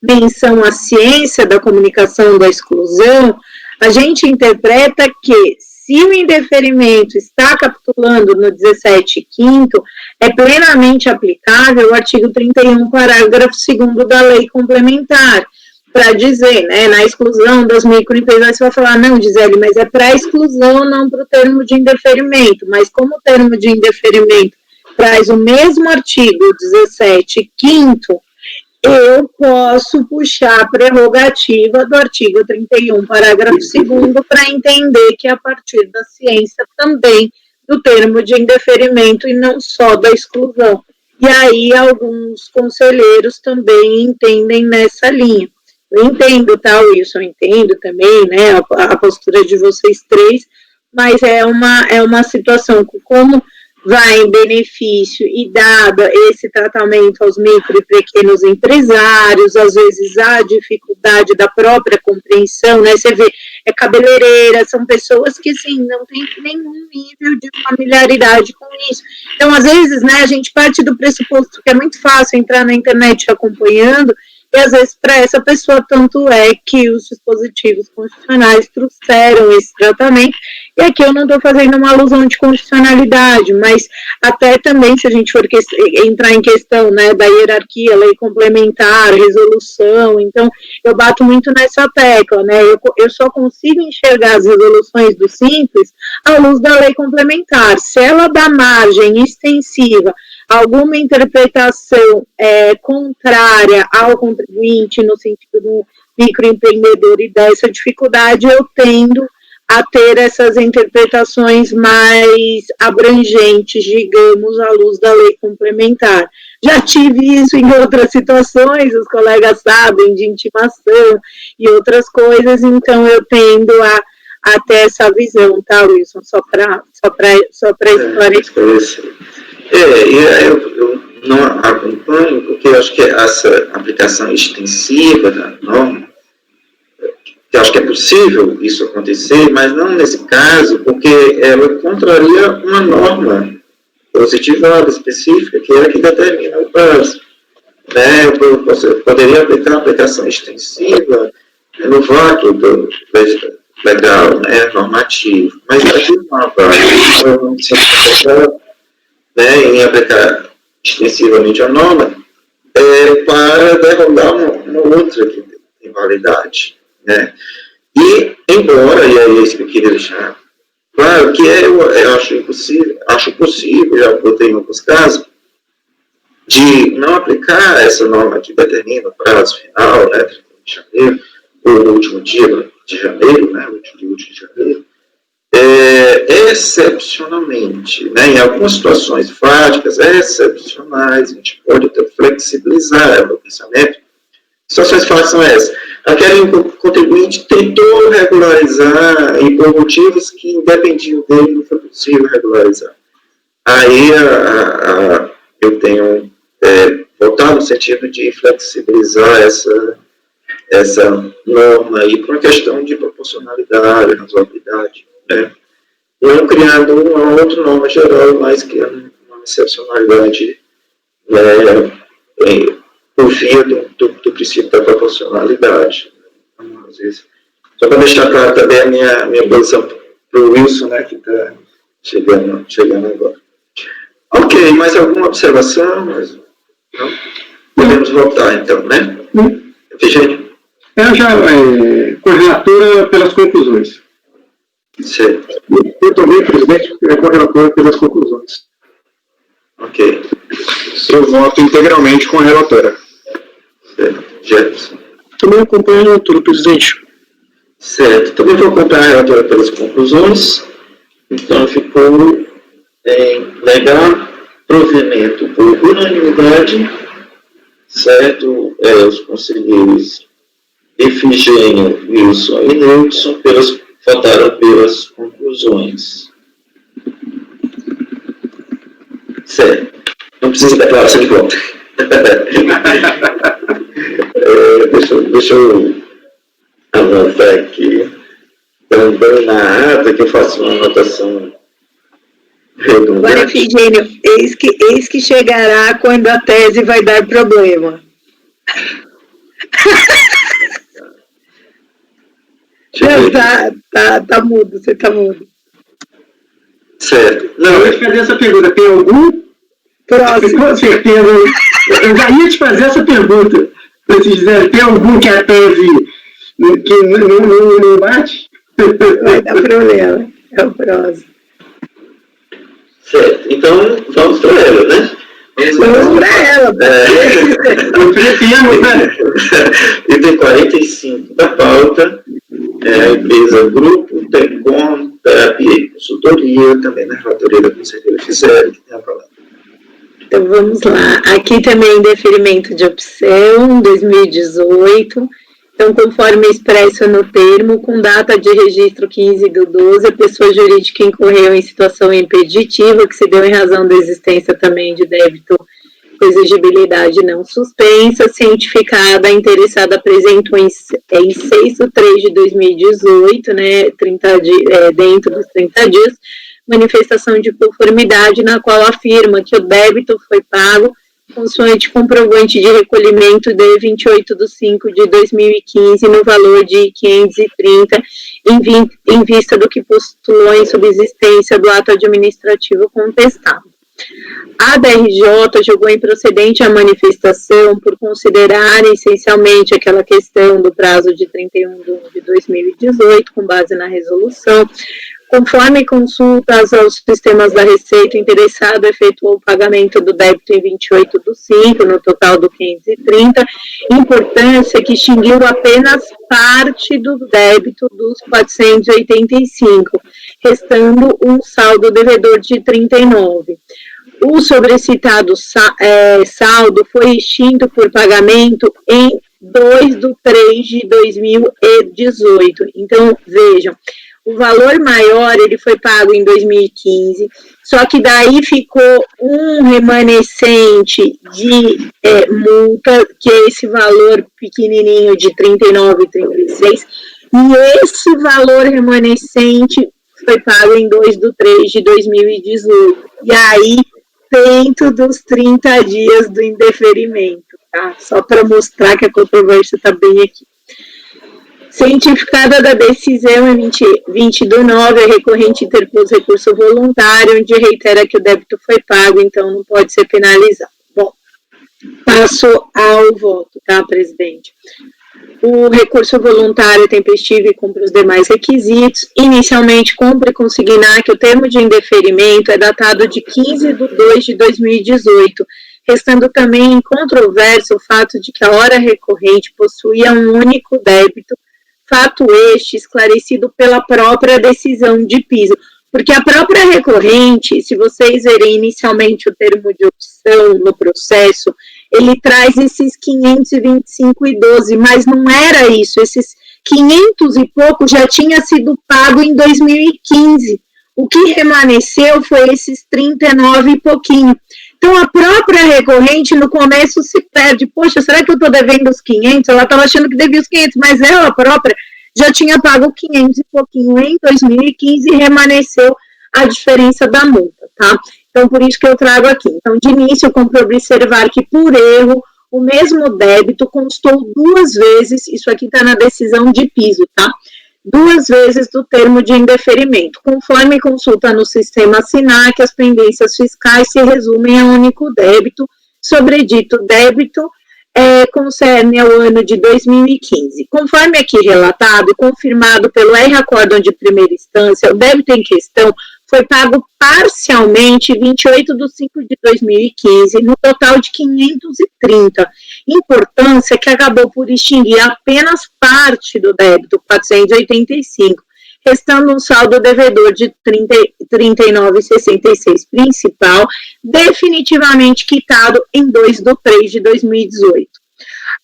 menção à ciência da comunicação da exclusão, a gente interpreta que, se o indeferimento está capitulando no 17.5, é plenamente aplicável o artigo 31, parágrafo 2º da lei complementar, para dizer, né, na exclusão das microempresas, você vai falar, não, Gisele, mas é para a exclusão, não para o termo de indeferimento, mas como o termo de indeferimento traz o mesmo artigo 17.5, eu posso puxar a prerrogativa do artigo 31, parágrafo 2º, para entender que é a partir da ciência também do termo de indeferimento e não só da exclusão. E aí alguns conselheiros também entendem nessa linha. Eu entendo, tá, Wilson, eu entendo também, né, a postura de vocês três, mas é uma situação que, como vai em benefício e dada esse tratamento aos micro e pequenos empresários, às vezes a dificuldade da própria compreensão, né, você vê, é cabeleireira, são pessoas que, assim, não tem nenhum nível de familiaridade com isso. Então, às vezes, né, a gente parte do pressuposto que é muito fácil entrar na internet acompanhando, e às vezes para essa pessoa tanto é que os dispositivos constitucionais trouxeram esse tratamento, e aqui eu não estou fazendo uma alusão de constitucionalidade, mas até também se a gente for entrar em questão, né, da hierarquia, lei complementar, resolução, então eu bato muito nessa tecla, né, eu só consigo enxergar as resoluções do Simples à luz da lei complementar. Se ela dá margem extensiva alguma interpretação contrária ao contribuinte no sentido do microempreendedor e dessa dificuldade, eu tendo a ter essas interpretações mais abrangentes, digamos, à luz da lei complementar. Já tive isso em outras situações, os colegas sabem, de intimação e outras coisas, então eu tendo a ter essa visão, tá, Wilson? Só para esclarecer. Eu não acompanho, porque eu acho que essa aplicação extensiva da norma, que eu acho que é possível isso acontecer, mas não nesse caso, porque ela contraria uma norma positivada, específica, que é a que determina o prazo. Né? Eu poderia aplicar a aplicação extensiva no vácuo legal, né, normativo, mas aqui não há vácuo, eu não sei né, em aplicar extensivamente a norma, para derrubar uma outra que tem validade. Né? E, embora, e é isso que eu queria deixar claro, que eu acho possível, já botei em alguns casos, de não aplicar essa norma que determina o prazo final, né, 31 de janeiro, ou no último dia de janeiro, né, o último dia de janeiro, excepcionalmente, né, em algumas situações fáticas, excepcionais, a gente pode até flexibilizar o pensamento. Situações fáticas são essas. Aquele contribuinte tentou regularizar e por motivos que independiam dele não foi possível regularizar. Aí eu tenho voltado no sentido de flexibilizar essa norma aí por uma questão de proporcionalidade, razoabilidade, né? Não criando uma outra norma geral, mas criando uma excepcionalidade por via do princípio da proporcionalidade. Então, às vezes, Só para deixar claro também a minha posição para o Wilson, né, que está chegando agora. Ok, mais alguma observação? Não? Podemos votar, então, né? Efigênio? Eu já, com a relatora pelas conclusões. Certo. Eu também, presidente, com a relatora pelas conclusões. Ok. Eu voto integralmente com a relatora. Certo. Jefferson? Também acompanho a relatora, presidente. Certo. Também vou acompanhar a relatora pelas conclusões. Então, ficou legal provimento por unanimidade, certo? Os conselheiros Efigênio, Wilson e Nilson votaram pelas conclusões. Certo. Não precisa de declaração de voto. Deixa eu anotar aqui. Também na ata que eu faço uma anotação redundante. Agora, Efigênio, eis que chegará quando a tese vai dar problema. Tá mudo, você tá mudo. Certo. Não, Eu ia te fazer essa pergunta. Tem algum? Próximo. Com certeza. Eu já ia te fazer essa pergunta. Tem algum que a tese que não bate? Vai dar problema. É o próximo. certo. Então, vamos para ela, né? Vamos para ela. Item 45 da pauta, empresa Grupo Tecom, terapia e consultoria, também na relatoria da conselheira Gisele, que tem a palavra. Então, vamos lá. Aqui também deferimento de opção, 2018. Então, conforme expresso no termo, com data de registro 15/12, a pessoa jurídica incorreu em situação impeditiva, que se deu em razão da existência também de débito com exigibilidade não suspensa, cientificada, a interessada apresentou em 6/3/2018, né, dentro dos 30 dias, manifestação de conformidade, na qual afirma que o débito foi pago consoante comprovante de recolhimento de 28/5/2015, no valor de 530, em vista do que postulou em subsistência do ato administrativo contestado. A DRJ julgou improcedente a manifestação por considerar essencialmente aquela questão do prazo de 31/1/2018, com base na resolução. Conforme consultas aos sistemas da Receita, o interessado efetuou o pagamento do débito em 28/5, no total do 530, importância que extinguiu apenas parte do débito dos 485, restando um saldo devedor de 39. O sobrecitado saldo foi extinto por pagamento em 2/3/2018. Então, vejam, o valor maior, ele foi pago em 2015, só que daí ficou um remanescente de multa, que é esse valor pequenininho de 39,36, e esse valor remanescente foi pago em 2/3/2018. E aí, dentro dos 30 dias do indeferimento, tá? Só para mostrar que a controvérsia está bem aqui. Cientificada da decisão em 20/9, a recorrente interpôs recurso voluntário, onde reitera que o débito foi pago, então não pode ser penalizado. Bom, passo ao voto, tá, presidente? O recurso voluntário tempestivo e cumpre os demais requisitos. Inicialmente, cumpre consignar que o termo de indeferimento é datado de 15/2/2018, restando também incontroverso o fato de que a hora recorrente possuía um único débito, fato este esclarecido pela própria decisão de piso, porque a própria recorrente, se vocês verem inicialmente o termo de opção no processo, ele traz esses 525,12, mas não era isso, esses 500 e pouco já tinha sido pago em 2015, o que remanesceu foi esses 39 e pouquinho. Então, a própria recorrente, no começo, se perde. Poxa, será que eu estou devendo os 500? Ela estava achando que devia os 500, mas ela própria já tinha pago 500 e pouquinho em 2015 e remanesceu a diferença da multa, tá? Então, por isso que eu trago aqui. Então, de início, eu compro observar que, por erro, o mesmo débito constou 2 vezes, isso aqui está na decisão de piso, tá? 2 vezes do termo de indeferimento, conforme consulta no sistema SINAC, as pendências fiscais se resumem a um único débito, sobredito débito concerne ao ano de 2015. Conforme aqui relatado e confirmado pelo R-Acórdão de primeira instância, o débito em questão foi pago parcialmente em 28 de 5 de 2015, no total de 530, importância que acabou por extinguir apenas parte do débito, 485, restando um saldo devedor de 39,66 principal, definitivamente quitado em 2 de 3 de 2018.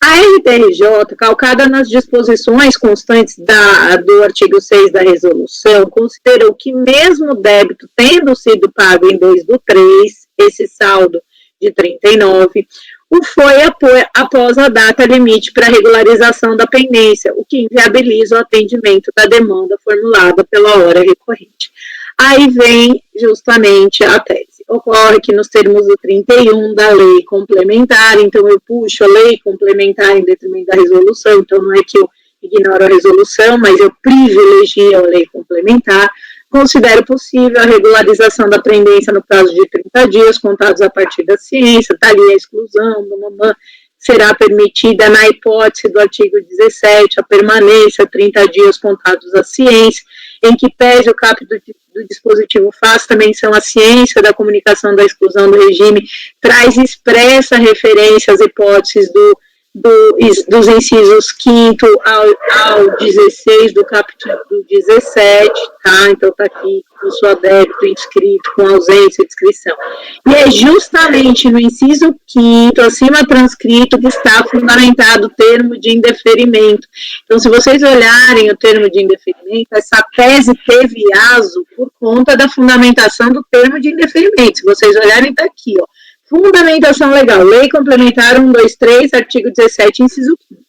A RTRJ, calcada nas disposições constantes do artigo 6 da resolução, considerou que mesmo o débito tendo sido pago em 2 de 3, esse saldo de 39, o foi após a data limite para regularização da pendência, o que inviabiliza o atendimento da demanda formulada pela hora recorrente. Aí vem justamente a tese. Ocorre que nos termos do 31 da lei complementar, então eu puxo a lei complementar em detrimento da resolução, então não é que eu ignoro a resolução, mas eu privilegio a lei complementar, considero possível a regularização da pendência no prazo de 30 dias, contados a partir da ciência, está ali a exclusão, será permitida na hipótese do artigo 17, a permanência 30 dias contados à ciência, em que pese o caput do dispositivo faça menção à ciência da comunicação da exclusão do regime, traz expressa referência às hipóteses dos incisos 5º ao 16 do capítulo 17, tá? Então tá aqui o seu débito inscrito com ausência de inscrição. E é justamente no inciso 5º, acima transcrito, que está fundamentado o termo de indeferimento. Então, se vocês olharem o termo de indeferimento, essa tese teve aso por conta da fundamentação do termo de indeferimento. Se vocês olharem, tá aqui, ó. Fundamentação legal, Lei Complementar 123, artigo 17, inciso 5,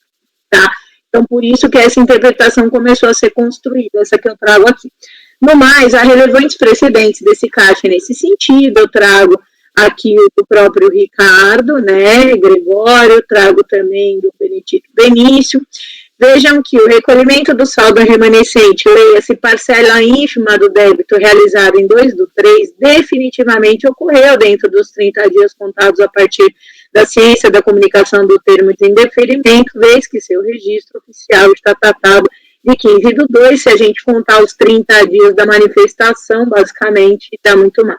tá? Então, por isso que essa interpretação começou a ser construída, essa que eu trago aqui. No mais, há relevantes precedentes desse CAF nesse sentido, eu trago aqui o próprio Ricardo, né, Gregório, trago também do Benedito Benício. Vejam que o recolhimento do saldo remanescente, leia-se parcela ínfima do débito realizado em 2 do 3, definitivamente ocorreu dentro dos 30 dias contados a partir da ciência da comunicação do termo de indeferimento, vez que seu registro oficial está tratado de 15 do 2, se a gente contar os 30 dias da manifestação, basicamente, dá muito mais.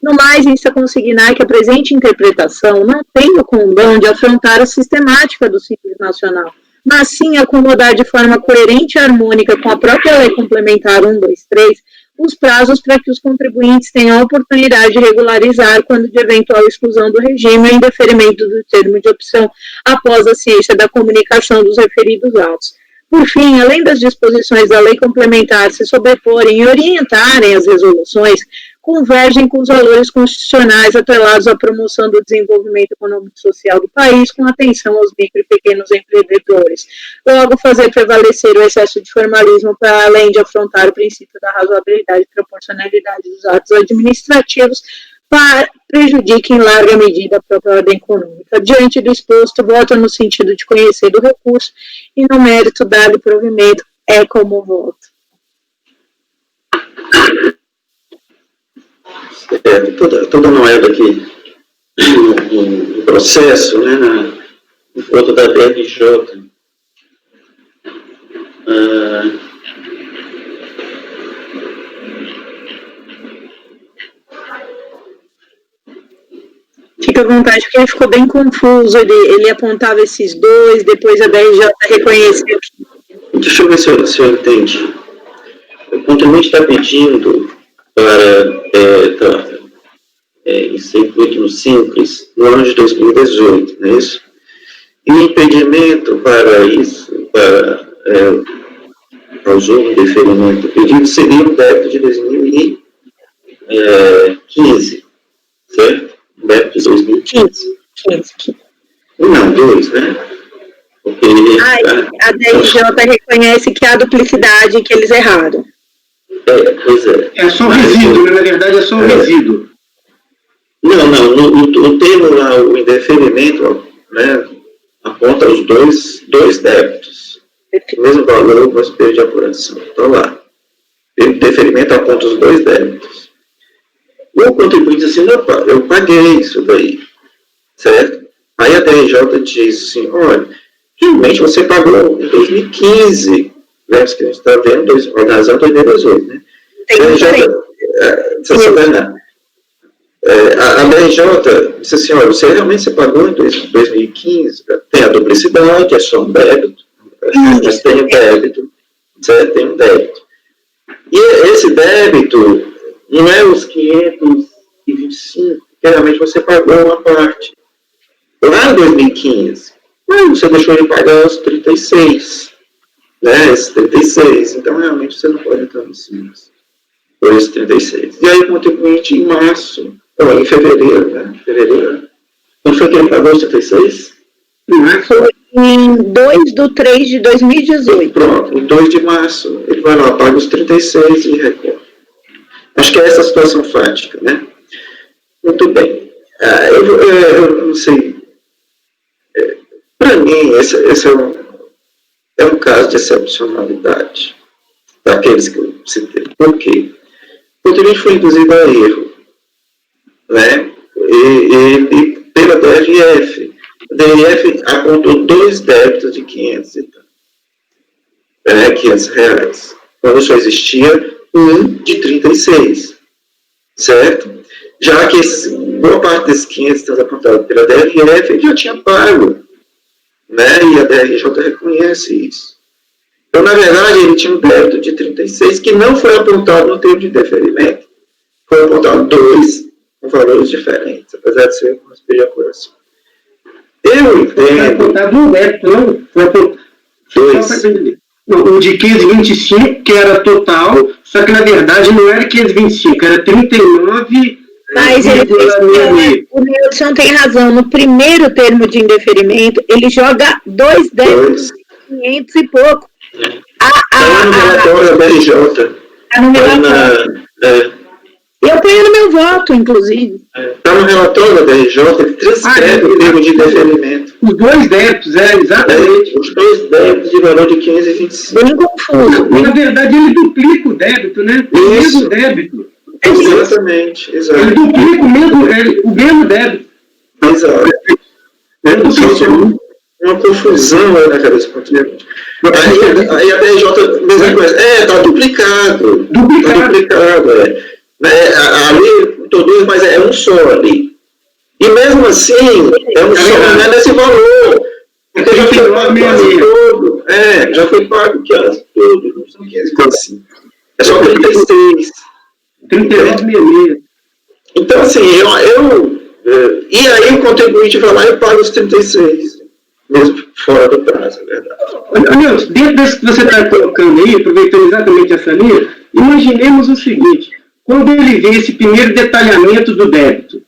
No mais, insta consignar que a presente interpretação não tem o condão de afrontar a sistemática do Simples Nacional, mas sim acomodar de forma coerente e harmônica com a própria Lei Complementar 123 os prazos para que os contribuintes tenham a oportunidade de regularizar quando de eventual exclusão do regime ou indeferimento do termo de opção após a ciência da comunicação dos referidos autos. Por fim, além das disposições da Lei Complementar se sobreporem e orientarem as resoluções, convergem com os valores constitucionais atrelados à promoção do desenvolvimento econômico e social do país, com atenção aos micro e pequenos empreendedores. Logo, fazer prevalecer o excesso de formalismo para além de afrontar o princípio da razoabilidade e proporcionalidade dos atos administrativos, prejudica em larga medida a própria ordem econômica. Diante do exposto, voto no sentido de conhecer do recurso e no mérito dado provimento é como voto. Toda moeda aqui no processo, né, no voto da DRJ, Fica à vontade, porque ele ficou bem confuso, ele apontava esses dois, depois a DRJ reconheceu. Deixa eu ver se eu entendi. O contribuinte está pedindo para ser incluído no Simples no ano de 2018, não é isso? E o impedimento para isso, para causou um deferimento do pedido, seria o débito de 2015, certo? O débito de 2015. 15. Não, 2, né? Porque a DRJ reconhece que há duplicidade e que eles erraram. Pois é. É só resíduo, né? Na verdade é só resíduo. Não, no termo lá, o indeferimento, né, aponta os dois débitos, mesmo valor com esse período de apuração. Então lá, período de deferimento aponta os 2 débitos. O contribuinte diz assim, não, eu paguei isso daí, certo? Aí a DRJ diz assim, olha, realmente você pagou em 2015, né, que a gente está vendo, organizando 2018, né? A DRJ disse assim, olha, você pagou em 2015, tem a duplicidade, é só um débito, mas tem um débito, certo? Tem um débito. E esse débito não é os 525, que realmente você pagou uma parte. Lá em 2015, mas você deixou de pagar os 36, né, esses 36, então realmente você não pode entrar em cima por esses 36. E aí o contribuinte em março, ou em fevereiro, né, quando foi que ele pagou os 36? Foi em 2/3/2018. Pronto, em 2 de março, ele vai lá, paga os 36 e recorre. Acho que é essa a situação fática, né? Muito bem. Eu não sei. Para mim, esse é um caso de excepcionalidade daqueles que eu citei. Por quê? O contribuinte foi induzido a erro, né? E pela DRF. A DRF apontou 2 débitos de 500 e tal. R$500, quando só existia um de 36, certo? Já que boa parte desses 500 estão apontados pela DRF, ele já tinha pago, né? E a DRJ reconhece isso. Então, na verdade, ele tinha um débito de 36 que não foi apontado no termo de deferimento. Foi apontado 2 com valores diferentes, apesar de ser uma espécie de apuração. Eu entendo. Foi apontado um débito, não? Foi apontado 2. O de 525, que era total, só que na verdade não era 525, era 39. Mas o Nelson tem razão. No primeiro termo de indeferimento, ele joga 2 débitos de 500 e pouco. Está no relatório da BRJ. Está no relatório. Eu ponho no meu voto, inclusive. Está no relatório da BRJ, ele transcreve o termo de deferimento. Os 2 débitos, exatamente. Os 2 débitos de valor de 525. Bem confuso. Na verdade, ele duplica o débito, né? O mesmo débito. Exatamente, exato. Ele duplica o mesmo débito. Exato. Uma confusão aí na cabeça do contribuinte. Aí a BRJ, mesma coisa, está duplicado. Duplicado, ali, todos, mas é um só ali. E mesmo assim, é um só, não é desse valor. Porque já foi pago quase todo. Já foi pago quase todo. Não são 525. É só 36. 39,66. Então, assim, e aí o contribuinte vai lá e paga os 36. Mesmo fora do prazo, é verdade. Nilson, dentro desse que você está colocando aí, aproveitando exatamente essa linha, imaginemos o seguinte: quando ele vê esse primeiro detalhamento do débito,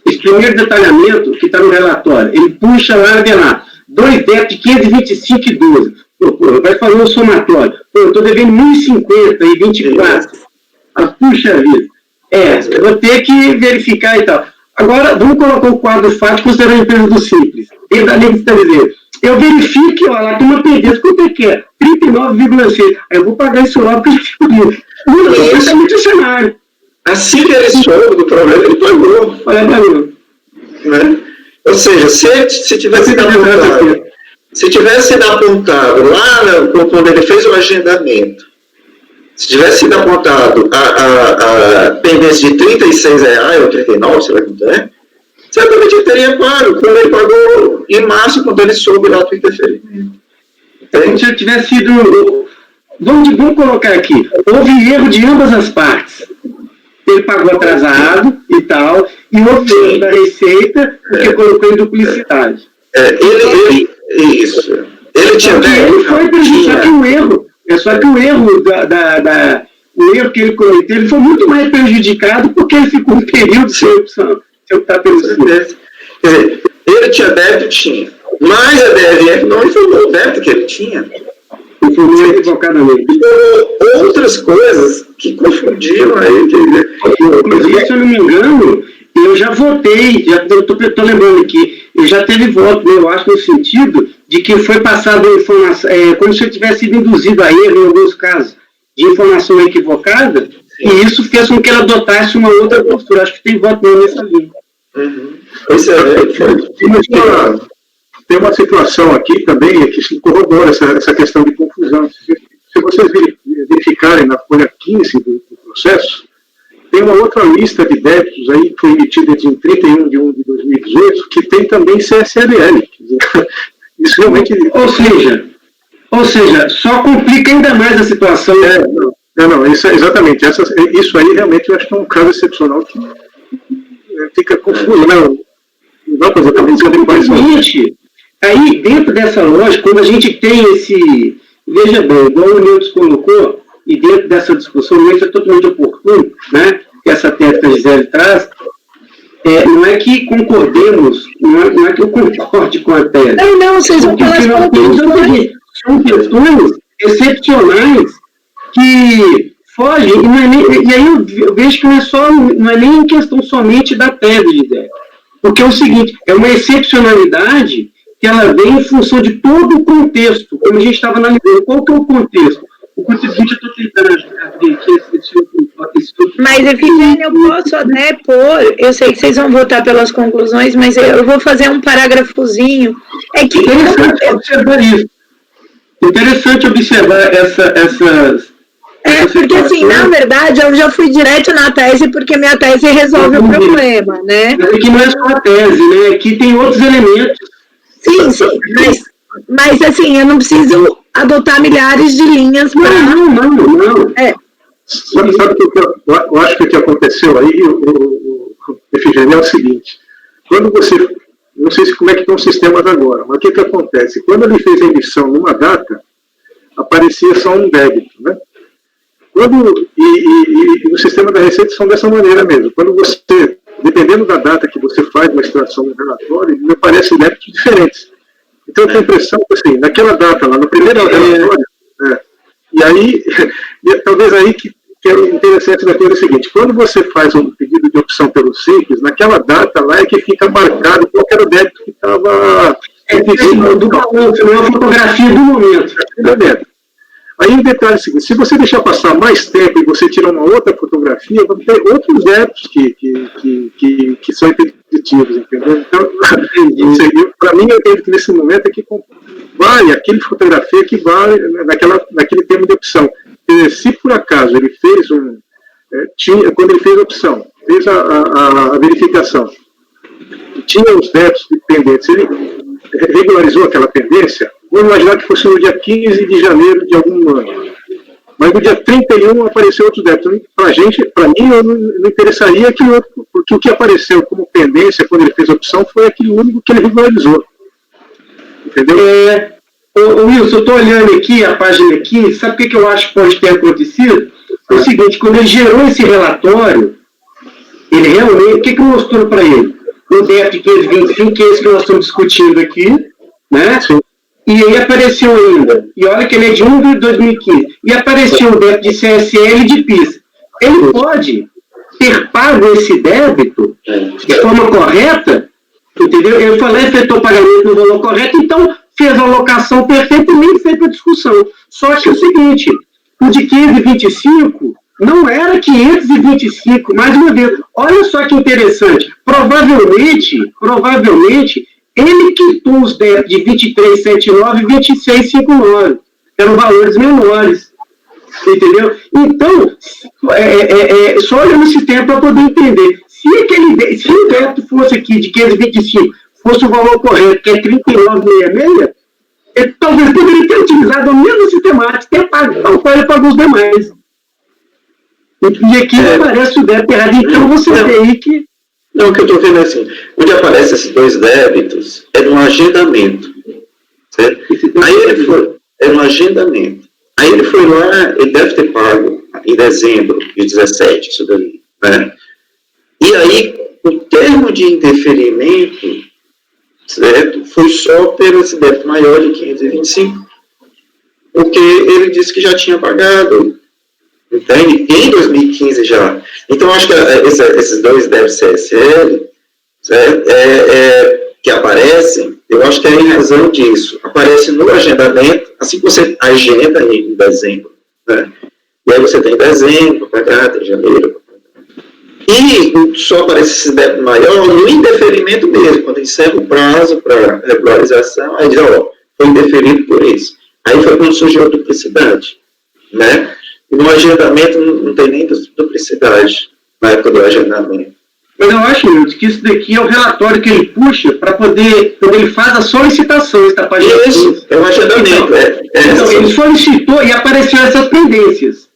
esse primeiro detalhamento que está no relatório, ele puxa lá, vê lá, 2 débitos de 525 e 12. Vai fazer um somatório. Eu estou devendo 1.050 e 24. Puxa vida. Eu vou ter que verificar e tal. Agora, vamos colocar o quadro fático considerando a empresa do Simples. Ele da linha que está dizendo. Eu verifico que, olha lá, tem uma pendência. Quanto é que é? 39,6. Aí eu vou pagar isso lá porque eu fico livre. Esse é muito cenário. Assim que ele soube do problema, ele pagou. Né? Ou seja, se tivesse sido apontado lá quando ele fez o agendamento, se tivesse sido apontado a pendência de R$36 ou R$39, sei lá quanto é, certamente ele teria pago, quando ele pagou em março, quando ele soube lá do interferimento. Então, se tivesse sido... Vamos colocar aqui. Houve erro de ambas as partes. Ele pagou atrasado e tal, e houve erro da Receita, porque colocou em duplicidade. Isso. Ele tinha... Ele foi prejudicado o erro. Só que o erro o erro que ele cometeu, ele foi muito mais prejudicado porque ele ficou um período sem opção. Se optar pelo Quer dizer, ele tinha débito, tinha. Mas a DRF não informou o débito que ele tinha. Informou equivocadamente. Outras coisas que confundiram aí. Inclusive, se eu não me engano, eu já votei, eu estou lembrando aqui, eu já teve voto, eu acho, no sentido de que foi passada informação, como se eu tivesse sido induzido a erro, em alguns casos, de informação equivocada, e isso fez com que ela adotasse uma outra postura. Acho que tem voto não nessa linha. Tem uma situação aqui também que se corrobora essa questão de confusão. Se vocês verificarem na folha 15 do processo, tem uma outra lista de débitos aí que foi emitida em 31/1 de 2018, que tem também CSLL. Isso realmente... Ou seja, só complica ainda mais a situação. Não, exatamente. Isso aí realmente eu acho que é um caso excepcional que fica confuso, não dá para exatamente saber quais são. Aí, dentro dessa lógica, quando a gente tem esse... Veja bem, igual o Nilton colocou, e dentro dessa discussão, isso é totalmente oportuno, né, que essa tese que a Gisele traz, não é que concordemos, não é que eu concorde com a tese. Não, vocês vão falar são questões excepcionais que fogem, e aí eu vejo que não é nem questão somente da tese, Gisele. Porque é o seguinte, é uma excepcionalidade que ela vem em função de todo o contexto, como a gente estava analisando. Qual que é o contexto? O contribuinte, eu estou tentando abrir aqui esse Mas, Efigênia, eu posso até pôr, eu sei que vocês vão votar pelas conclusões, mas eu vou fazer um parágrafozinho. É que... Interessante observar isso. Interessante observar essas... porque assim, na verdade, eu já fui direto na tese, porque minha tese resolve o problema, né? Mas aqui não é só a tese, né? Aqui tem outros elementos. Sim, mas assim, eu não preciso adotar milhares de linhas para... Não. Sabe o que eu acho que o que aconteceu aí, o Efigênia, é o seguinte. Quando você... Não sei como é que estão os sistemas agora, mas o que acontece? Quando ele fez a emissão numa data, aparecia só um débito, né? E no sistema da Receita são dessa maneira mesmo. Quando você, dependendo da data que você faz uma extração no relatório, me aparecem débitos diferentes. Então eu tenho a impressão que, assim, naquela data, lá no primeiro relatório, e aí, talvez aí que é interessante da coisa é o seguinte, quando você faz um pedido de opção pelo Simples, naquela data lá é que fica marcado qual era o débito que estava... do balanço, não é a fotografia do momento. Aí o detalhe é o seguinte, se você deixar passar mais tempo e você tirar uma outra fotografia, vão ter outros débitos que são impeditivos, entendeu? Então, para mim, eu entendo que nesse momento é que vale aquele fotografia que vale naquele termo de opção. Se por acaso ele fez quando ele fez a opção, fez a verificação, tinha os débitos pendentes, ele regularizou aquela pendência, vamos imaginar que fosse no dia 15 de janeiro de algum ano. Mas no dia 31 apareceu outro débito. Para mim, não interessaria que outro, porque o que apareceu como pendência quando ele fez a opção foi aquele único que ele regularizou. Entendeu? Wilson, eu estou olhando aqui a página 15, sabe o que eu acho que pode ter acontecido? É o seguinte, quando ele gerou esse relatório, ele realmente, o que mostrou para ele? O débito de 525, que é esse que nós estamos discutindo aqui, né? Sim. E aí apareceu ainda, e olha que ele é de 1 de 2015, e apareceu o débito de CSL e de PIS. Ele pode ter pago esse débito de forma correta, entendeu? Ele falou, efetuou o pagamento no valor correto, então fez a alocação perfeita e nem fez a discussão. Só que é o seguinte, o de 525 não era 525, mais uma vez. Olha só que interessante. Provavelmente, ele quitou os débitos de 23,79 e 26,59. Eram valores menores. Entendeu? Então, só olhando esse tempo para poder entender. Se o débito fosse aqui de 525, fosse o valor correto, que é 39,66, ele talvez poderia ter utilizado a mesma sistemática, ter pago, tal qual ele pagou os demais. E aqui aparece o débito errado. Então você vê aí que... Não, o que eu estou vendo é assim, onde aparecem esses dois débitos, é no agendamento. Certo? Aí ele foi, no agendamento. Aí ele foi lá, ele deve ter pago em dezembro de 17, isso daí, né? E aí, o termo de indeferimento, certo, foi só pelo esse débito maior de 525, porque ele disse que já tinha pagado. entende? Em 2015 já. Então, acho que esses dois débitos CSL que aparecem, eu acho que é em razão disso. Aparece no agendamento, assim que você agenda em dezembro, né? E aí você tem dezembro, pagar, tem janeiro, e só aparece esse débito maior no indeferimento mesmo, quando encerra o prazo para regularização, aí diz, foi indeferido por isso. Aí foi quando surgiu a duplicidade, né? E no agendamento não tem nem duplicidade na época do agendamento. Mas eu acho, Milton, que isso daqui é o relatório que ele puxa para poder, quando ele faz a solicitação, está pagando. Isso, é um agendamento. Então ele solicitou e apareceram essas pendências.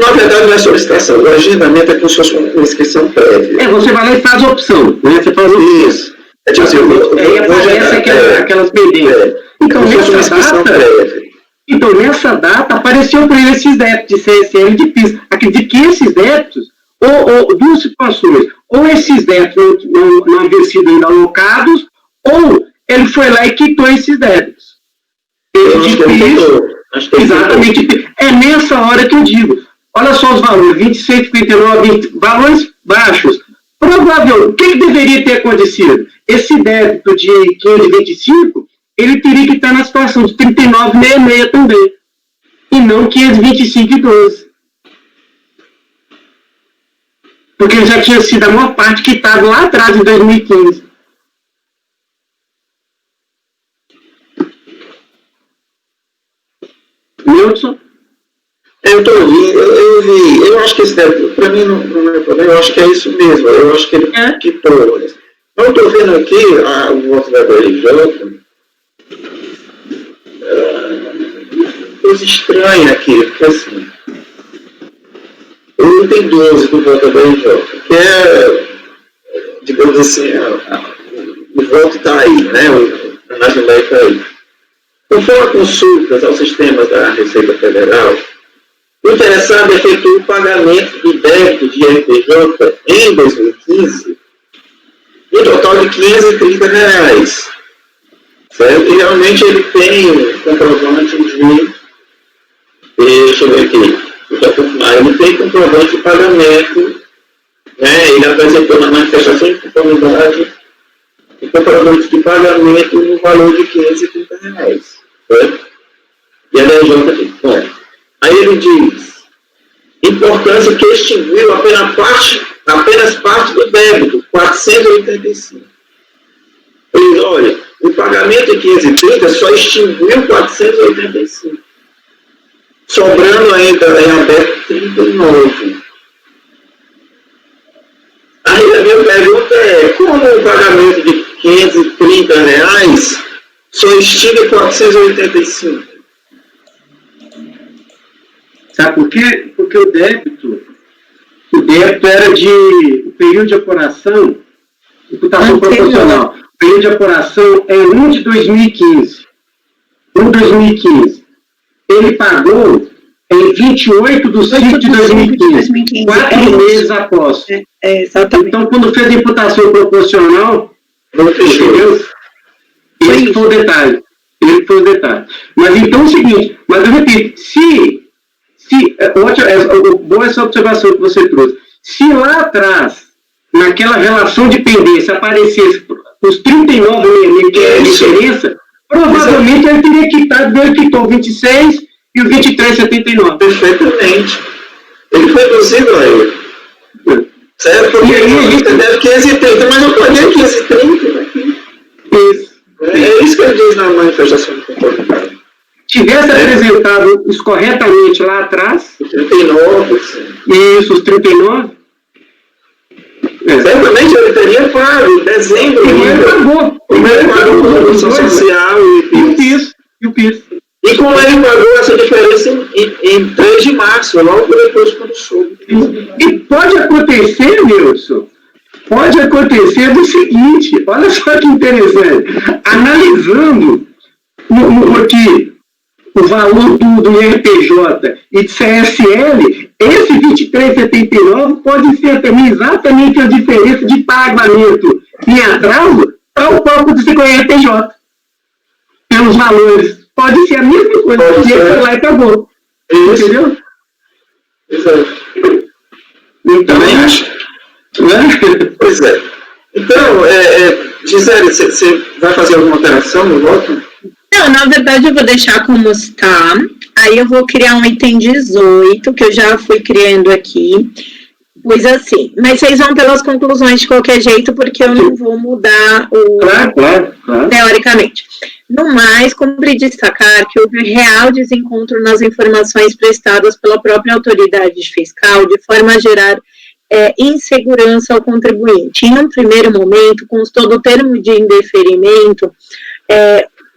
Na verdade, não é solicitação. O agendamento é como se fosse uma inscrição prévia. Você vai lá e faz a opção, né? Você faz a opção. Isso. É tipo assim, aí aparece aquelas pendências. Então, nessa data, apareceu para ele esses débitos de CSL e de PIS. Acredito que esses débitos, ou duas situações, ou esses débitos não haviam sido ainda alocados, ou ele foi lá e quitou esses débitos. Exatamente. É nessa hora que eu digo. Olha só os valores, 26,59, valores baixos. Provavelmente, o que deveria ter acontecido? Esse débito de 525, ele teria que estar na situação de 39,66 também. E não 525,12. Porque já tinha sido a maior parte quitado lá atrás, em 2015. Milton? Eu vi. Eu acho que esse débito, para mim, não é problema. Eu acho que é isso mesmo. Eu acho que ele quitou. Eu estou vendo aqui o voto da BRJ. Coisa estranha aqui, porque assim. O item 12 do voto da BRJ, que é, digamos assim, o voto está aí, né? A Assembleia está aí. Conforme consultas aos sistemas da Receita Federal, o interessado efetuou o pagamento do débito de RPJ em 2015, no total de R$530. Certo? E realmente ele tem comprovante de. Deixa eu ver aqui. Ele tem comprovante de pagamento, né? Ele apresentou na manifestação de conformidade o comprovante de pagamento no valor de R$530. Certo? E a DRJ aqui. Bom, aí ele diz: importância que extinguiu apenas parte do débito, 485. Ele diz: olha, o pagamento de 530 só extinguiu 485. Sobrando ainda em aberto 39. Aí a minha pergunta é: como o pagamento de R$530 só extingue 485? Sabe por quê? Porque o débito era o período de apuração, imputação proporcional. O período de apuração é 1 de 2015. 1 de 2015. Ele pagou em 28 de 5 de 2015. 4 meses após. Exatamente. Então, quando fez a imputação proporcional, entendeu? Esse foi o detalhe. Mas então é o seguinte, mas eu repito, boa essa observação que você trouxe. Se lá atrás, naquela relação de pendência, aparecesse os 39 que é a diferença, provavelmente ele teria quitado, ele quitou 26 e o 23,79. Perfeitamente. Ele foi reduzido a ele. Certo? Porque aí a gente deve 530, mas eu paguei 530 aqui. Isso. É isso que ele diz na manifestação de conformidade. Tivesse apresentado isso corretamente lá atrás. Os 39, sim. Isso, os 39. Certamente ele teria pago em dezembro. Primeiro pagou. Primeiro pagou a Contribuição Social e o PIS. E como ele pagou essa diferença em 3 de março, logo depois quando soube. E pode acontecer, Wilson, pode acontecer do seguinte, olha só que interessante, analisando aqui o valor do IRPJ e de CSL, esse 23,79 pode ser também exatamente a diferença de pagamento em atraso tal qual acontecer com o IRPJ. Pelos valores. Pode ser a mesma coisa, porque ele foi lá e pagou. Entendeu? Pois é. Então, Também acho. né? Pois é. Então, Gisele, você vai fazer alguma alteração no voto? Não, na verdade eu vou deixar como está, aí eu vou criar um item 18, que eu já fui criando aqui, pois assim, mas vocês vão pelas conclusões de qualquer jeito, porque eu não vou mudar o... Claro. Teoricamente. No mais, cumpre destacar que houve real desencontro nas informações prestadas pela própria autoridade fiscal, de forma a gerar insegurança ao contribuinte. Em um primeiro momento, constou do termo de indeferimento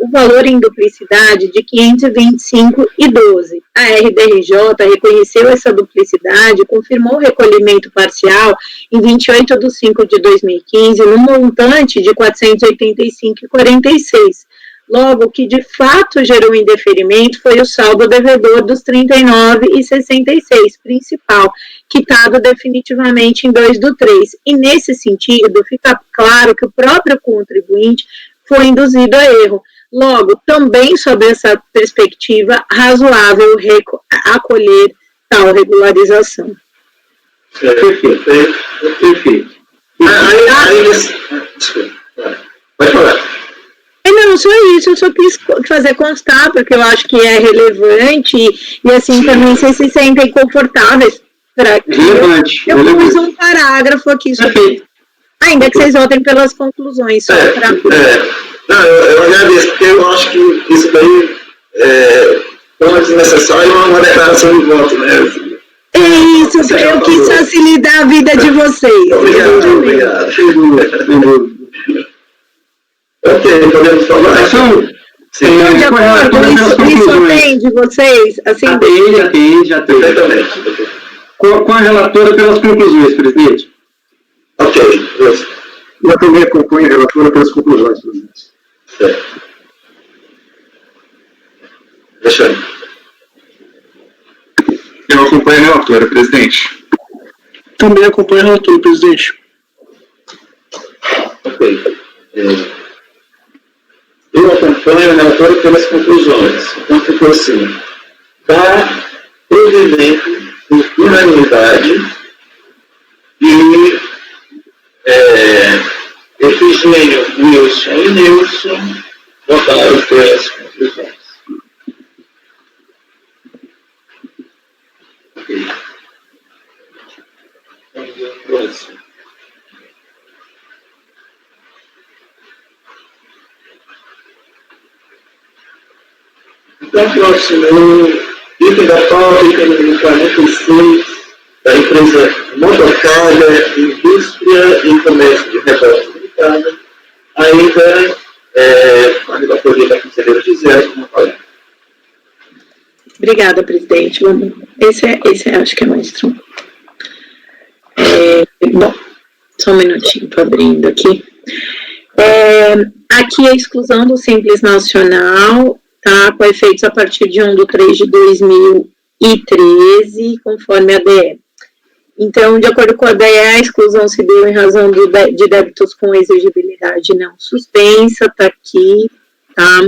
o valor em duplicidade de 525,12. A RDRJ reconheceu essa duplicidade, confirmou o recolhimento parcial em 28 de 5 de 2015, no montante de 485,46. Logo, o que de fato gerou indeferimento foi o saldo devedor dos 39,66, principal, quitado definitivamente em 2/3. E, nesse sentido, fica claro que o próprio contribuinte foi induzido a erro. Logo, também sob essa perspectiva, razoável acolher tal regularização. Perfeito. Desculpa. Pode falar. Não, só isso, eu só quis fazer constar, porque eu acho que é relevante, e assim, também vocês se sentem confortáveis para que eu pus um parágrafo aqui, ainda que vocês votem pelas conclusões, só para... Não, eu agradeço, porque eu acho que isso daí é desnecessário, uma declaração de voto, né? É isso, eu quis facilitar a vida de vocês. Obrigado. Ok, podemos falar? Estão de acordo? Isso atende vocês? Assim, Atende. Perfeitamente. Com a relatora pelas conclusões, presidente. Ok, Eu também acompanho a relatora pelas conclusões, presidente. certo. Alexandre. Eu acompanho a relatora, presidente. Também acompanho a relatora, presidente. Ok. Eu acompanho a relatora pelas conclusões. Então, ficou assim: dá provimento por unanimidade e Efigênio, Wilson e Nilson votaram pelas conclusões. Ok. Vamos ver o próximo. Então, próximo, item da pauta, item número 46, da empresa Motocarga, Indústria e Comércio de Rebote Limitada, ainda a relatoria da conselheira Gisele, como falei. Obrigada, presidente. Vamos. Esse acho que é mais tranquilo. Bom, só um minutinho, estou abrindo aqui. Aqui a exclusão do Simples Nacional, tá, com efeitos a partir de 1/3/2013, conforme a DE. Então, de acordo com a DE, a exclusão se deu em razão de débitos com exigibilidade não suspensa, está aqui, tá?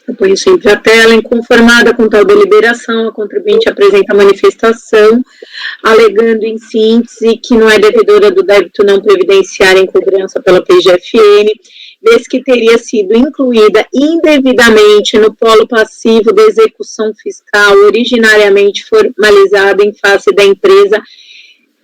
Eu ponho sempre a tela. Inconformada com tal deliberação, a contribuinte apresenta a manifestação, alegando em síntese que não é devedora do débito não previdenciário em cobrança pela PGFN, vez que teria sido incluída indevidamente no polo passivo de execução fiscal originariamente formalizada em face da empresa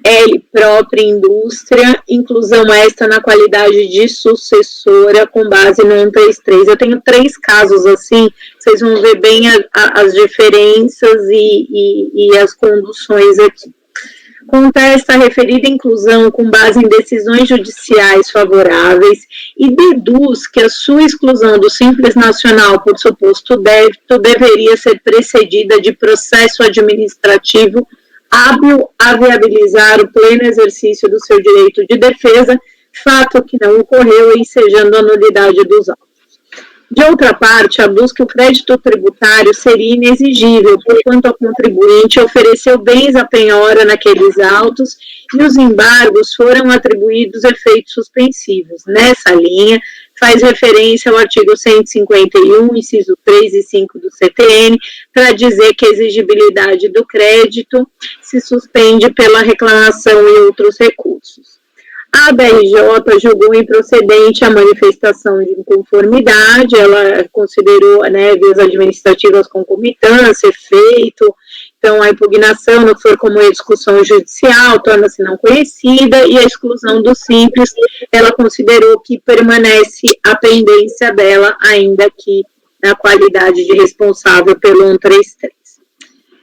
L própria indústria, inclusão esta na qualidade de sucessora com base no 133. Eu tenho 3 casos assim, vocês vão ver bem as diferenças e as conduções aqui. Contesta a referida inclusão com base em decisões judiciais favoráveis e deduz que a sua exclusão do Simples Nacional por suposto débito deveria ser precedida de processo administrativo hábil a viabilizar o pleno exercício do seu direito de defesa, fato que não ocorreu, ensejando a nulidade dos autos. De outra parte, aduz que o crédito tributário seria inexigível, porquanto a contribuinte ofereceu bens à penhora naqueles autos e os embargos foram atribuídos efeitos suspensivos. Nessa linha, faz referência ao artigo 151, inciso 3 e 5 do CTN, para dizer que a exigibilidade do crédito se suspende pela reclamação e outros recursos. A BRJ julgou improcedente a manifestação de inconformidade, ela considerou, né, vias administrativas concomitância, efeito, então a impugnação não for como execução judicial, torna-se não conhecida, e a exclusão do simples, ela considerou que permanece a pendência dela, ainda que na qualidade de responsável pelo 133.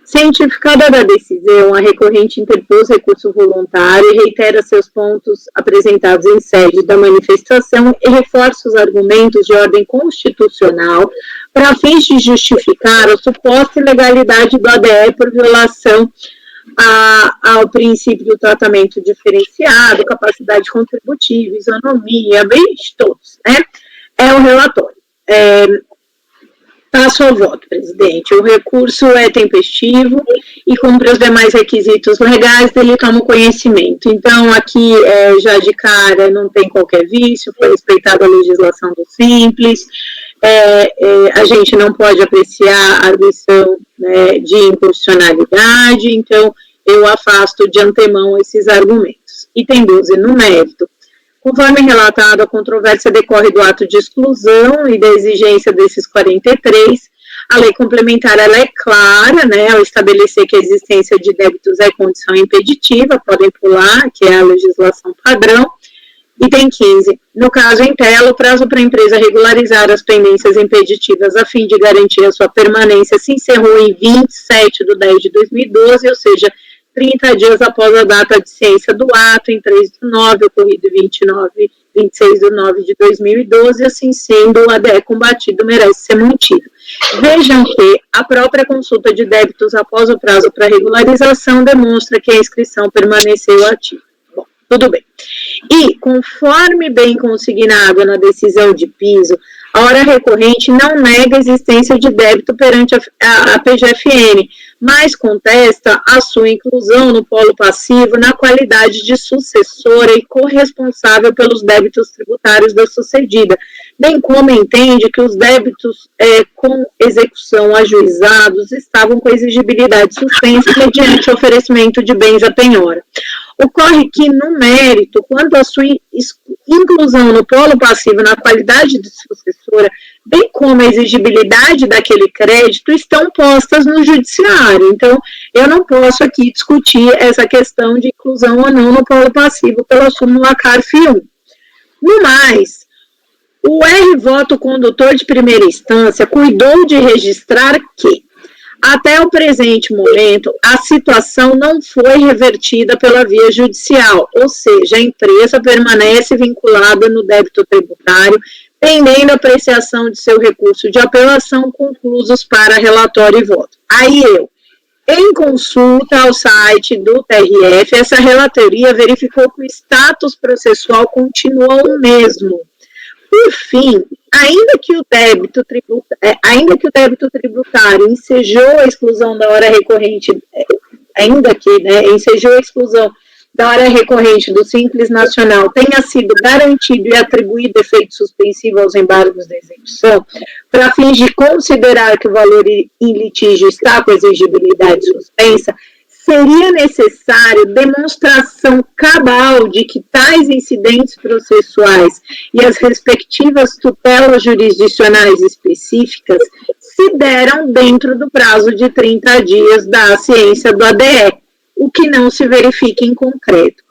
Cientificada da decisão, a recorrente interpôs recurso voluntário e reitera seus pontos apresentados em sede da manifestação e reforça os argumentos de ordem constitucional para fins de justificar a suposta ilegalidade do ADE por violação ao princípio do tratamento diferenciado, capacidade contributiva, isonomia, bem de todos, né? É o relatório. Passo ao voto, presidente. O recurso é tempestivo e cumpre os demais requisitos legais, dele toma conhecimento. Então, aqui, já de cara, não tem qualquer vício, foi respeitada a legislação do simples, a gente não pode apreciar a arguição, né, de inconstitucionalidade, então, eu afasto de antemão esses argumentos. Item 12, no mérito. Conforme relatado, a controvérsia decorre do ato de exclusão e da exigência desses 43. A lei complementar ela é clara, né, ao estabelecer que a existência de débitos é condição impeditiva, podem pular, que é a legislação padrão. Item 15. No caso em tela, o prazo para a empresa regularizar as pendências impeditivas a fim de garantir a sua permanência se encerrou em 27 de 10 de 2012, ou seja, 30 dias após a data de ciência do ato, em 3 de 9, ocorrido em 26 de 9 de 2012, assim sendo, o ADE combatido merece ser mantido. Vejam que a própria consulta de débitos após o prazo para regularização demonstra que a inscrição permaneceu ativa. Bom, tudo bem. E, conforme bem consignado na decisão de piso, a hora recorrente não nega a existência de débito perante a PGFN, mas contesta a sua inclusão no polo passivo na qualidade de sucessora e corresponsável pelos débitos tributários da sucedida, bem como entende que os débitos com execução ajuizados estavam com exigibilidade suspensa mediante oferecimento de bens à penhora. Ocorre que, no mérito, quanto à sua inclusão no polo passivo na qualidade de sucessora, bem como a exigibilidade daquele crédito, estão postas no judiciário. Então, eu não posso aqui discutir essa questão de inclusão ou não no polo passivo pela súmula CARF 1. No mais, o voto condutor de primeira instância cuidou de registrar que, até o presente momento, a situação não foi revertida pela via judicial, ou seja, a empresa permanece vinculada no débito tributário, pendendo a apreciação de seu recurso de apelação conclusos para relatório e voto. Aí em consulta ao site do TRF, essa relatoria verificou que o status processual continuou o mesmo. Por fim, ainda que o débito tributário ensejou a exclusão da hora recorrente, ensejou a exclusão da hora recorrente do Simples Nacional tenha sido garantido e atribuído efeito suspensivo aos embargos da execução, para fins de considerar que o valor em litígio está com exigibilidade suspensa, seria necessário demonstração cabal de que tais incidentes processuais e as respectivas tutelas jurisdicionais específicas se deram dentro do prazo de 30 dias da ciência do ADE, o que não se verifica em concreto.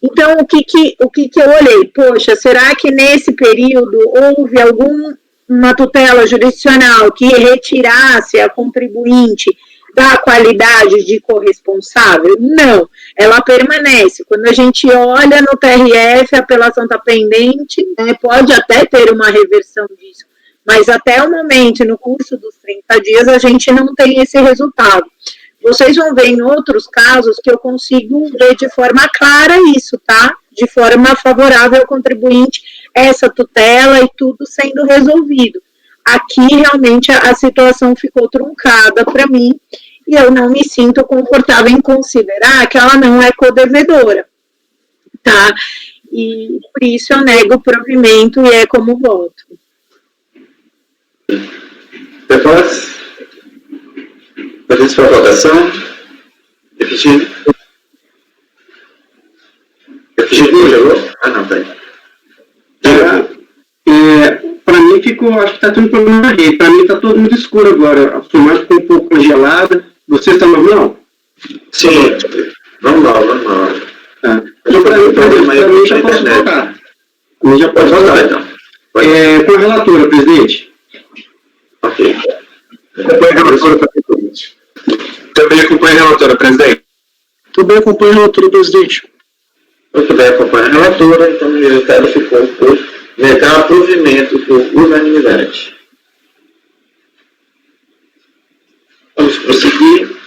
Então, o que eu olhei? Poxa, será que nesse período houve alguma tutela jurisdicional que retirasse a contribuinte da qualidade de corresponsável? Não, ela permanece. Quando a gente olha no TRF, a apelação está pendente, né, pode até ter uma reversão disso, mas até o momento, no curso dos 30 dias, a gente não tem esse resultado. Vocês vão ver em outros casos que eu consigo ver de forma clara isso, tá? De forma favorável ao contribuinte, essa tutela e tudo sendo resolvido. Aqui, realmente, a situação ficou truncada para mim e eu não me sinto confortável em considerar que ela não é codevedora, tá? e por isso eu nego o provimento e é como voto. Depois, para a votação, repetindo. Repetindo, jogou? Ah, não, tá aí. Para mim ficou, acho que está tendo problema na rede. Para mim está todo muito escuro agora. A filmagem ficou um pouco congelada. Vocês estão normal? Sim, normal. Então, para mim já posso votar. Já pode votar, então. Com a relatora, presidente. Ok. Acompanhe a relatora também, presidente. Também acompanha a relatora, presidente. Também acompanho a relatora, presidente. Eu puder acompanhar a relatora, então o ministério ficou por negar provimento por unanimidade. Vamos prosseguir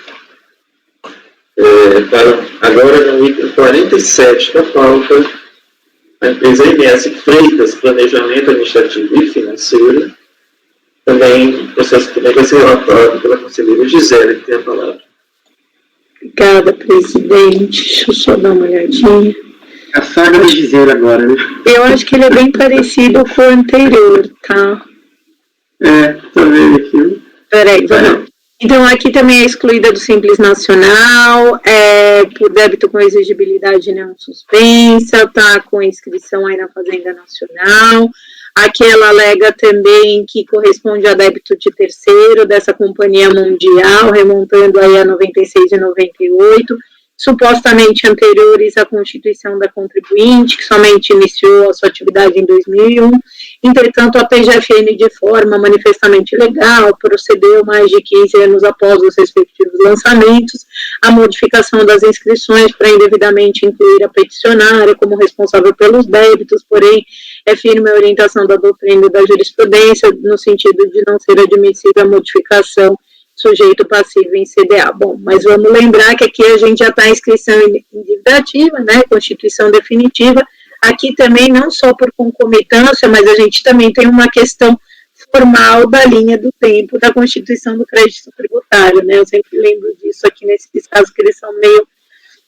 para agora no item 47 da pauta, a empresa MS Freitas, Planejamento Administrativo e Financeiro. Também o processo também vai ser relatado pela conselheira Gisele, que tem a palavra. Obrigada, presidente. Deixa eu só dar uma olhadinha. A saga da Gisele agora, né? Eu acho que ele é bem parecido com o anterior, tá? Tô vendo aqui. Peraí, vamos. Então, aqui também é excluída do Simples Nacional, por débito com exigibilidade não suspensa, tá com inscrição aí na Fazenda Nacional. Aqui ela alega também que corresponde a débito de terceiro dessa companhia mundial, remontando aí a 96 e 98, supostamente anteriores à constituição da contribuinte, que somente iniciou a sua atividade em 2001. Entretanto, a PGFN, de forma manifestamente legal, procedeu mais de 15 anos após os respectivos lançamentos à modificação das inscrições para indevidamente incluir a peticionária como responsável pelos débitos, porém, é firme a orientação da doutrina e da jurisprudência no sentido de não ser admissível a modificação sujeito passivo em CDA. Bom, mas vamos lembrar que aqui a gente já está em inscrição endividativa, né, constituição definitiva. Aqui também, não só por concomitância, mas a gente também tem uma questão formal da linha do tempo da constituição do crédito tributário, né, eu sempre lembro disso aqui nesses casos que eles são meio,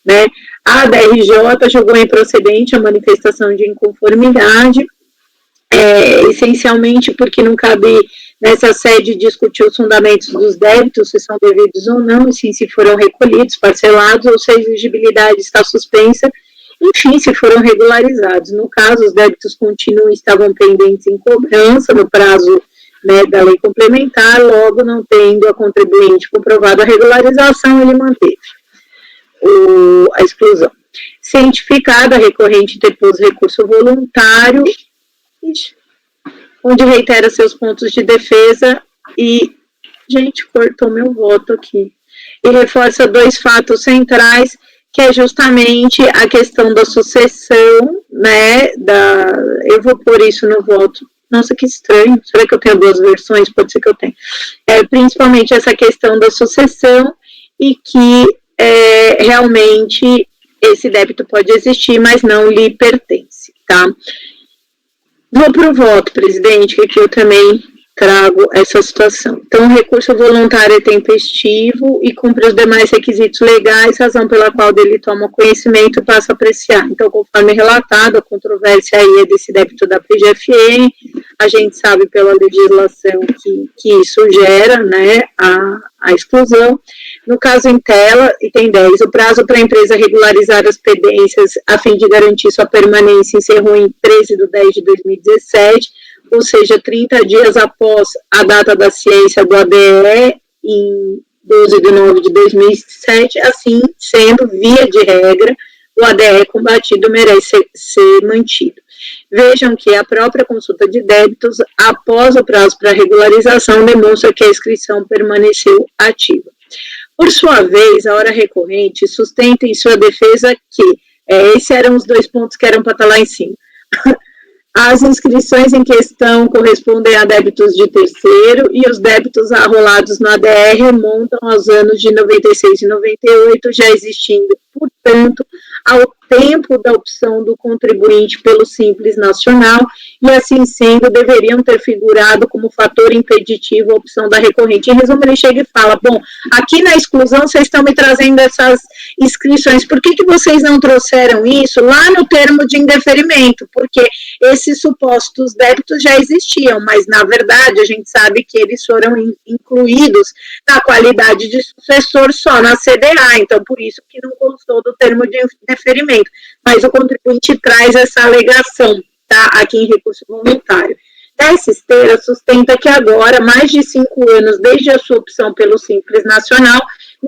né, a DRJ jogou em procedente a manifestação de inconformidade, essencialmente porque não cabe nessa sede discutir os fundamentos dos débitos, se são devidos ou não, e sim, se foram recolhidos, parcelados, ou se a exigibilidade está suspensa, enfim, se foram regularizados. No caso, os débitos continuam, estavam pendentes em cobrança no prazo, né, da lei complementar, logo não tendo a contribuinte comprovado a regularização, ele manteve a exclusão. Cientificada, a recorrente interpôs recurso voluntário, onde reitera seus pontos de defesa e, gente, cortou meu voto aqui, e reforça dois fatos centrais, que é justamente a questão da sucessão, né, eu vou pôr isso no voto, nossa, que estranho, será que eu tenho duas versões? Pode ser que eu tenha. Principalmente essa questão da sucessão, e que realmente esse débito pode existir, mas não lhe pertence, tá? Vou para o voto, presidente, que aqui eu também trago essa situação. Então, o recurso voluntário é tempestivo e cumpre os demais requisitos legais, razão pela qual dele toma conhecimento e passa a apreciar. Então, conforme relatado, a controvérsia aí é desse débito da PGFN, a gente sabe pela legislação que isso gera, né, a exclusão. No caso em tela, item 10, o prazo para a empresa regularizar as pendências a fim de garantir sua permanência encerrou em 13/10/2017, ou seja, 30 dias após a data da ciência do ADE, em 12/9/2007, assim sendo, via de regra, o ADE combatido merece ser mantido. Vejam que a própria consulta de débitos, após o prazo para regularização, demonstra que a inscrição permaneceu ativa. Por sua vez, a hora recorrente sustenta em sua defesa que, esses eram os dois pontos que eram para estar lá em cima, as inscrições em questão correspondem a débitos de terceiro e os débitos arrolados no ADR remontam aos anos de 96 e 98, já existindo, portanto, ao tempo da opção do contribuinte pelo Simples Nacional, e assim sendo, deveriam ter figurado como fator impeditivo a opção da recorrente. Em resumo, ele chega e fala, bom, aqui na exclusão vocês estão me trazendo essas inscrições, por que vocês não trouxeram isso lá no termo de indeferimento? Porque esses supostos débitos já existiam, mas na verdade a gente sabe que eles foram incluídos na qualidade de sucessor só na CDA, então por isso que não constou do termo de indeferimento. Mas o contribuinte traz essa alegação, tá, aqui em recurso voluntário. Essa esteira sustenta que agora, mais de 5 anos desde a sua opção pelo Simples Nacional,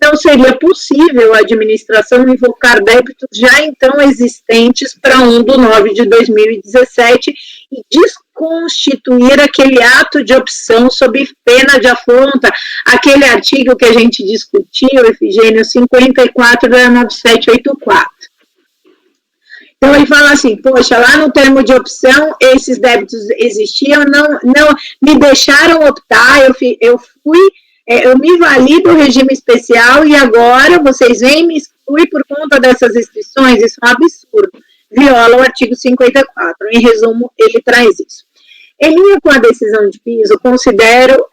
não seria possível a administração invocar débitos já então existentes para 1/9/2017 e desconstituir aquele ato de opção sob pena de afronta, aquele artigo que a gente discutiu, Efigênio, 54 da 9784. Então, ele fala assim, poxa, lá no termo de opção, esses débitos existiam, não me deixaram optar, eu me vali do regime especial e agora vocês vêm me excluir por conta dessas restrições, isso é um absurdo, viola o artigo 54, em resumo, ele traz isso. Em linha com a decisão de piso, considero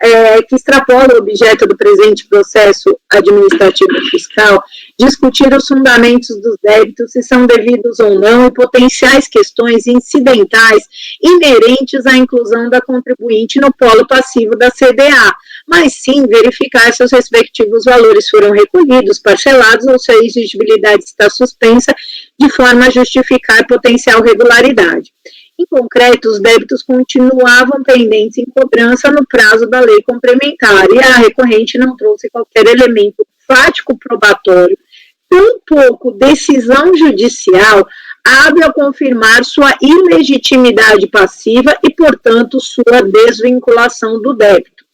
que extrapola o objeto do presente processo administrativo fiscal discutir os fundamentos dos débitos, se são devidos ou não, e potenciais questões incidentais inerentes à inclusão da contribuinte no polo passivo da CDA, mas sim verificar se os respectivos valores foram recolhidos, parcelados ou se a exigibilidade está suspensa, de forma a justificar potencial regularidade. Em concreto, os débitos continuavam pendentes em cobrança no prazo da lei complementar e a recorrente não trouxe qualquer elemento fático probatório, tampouco decisão judicial hábil a confirmar sua ilegitimidade passiva e, portanto, sua desvinculação do débito.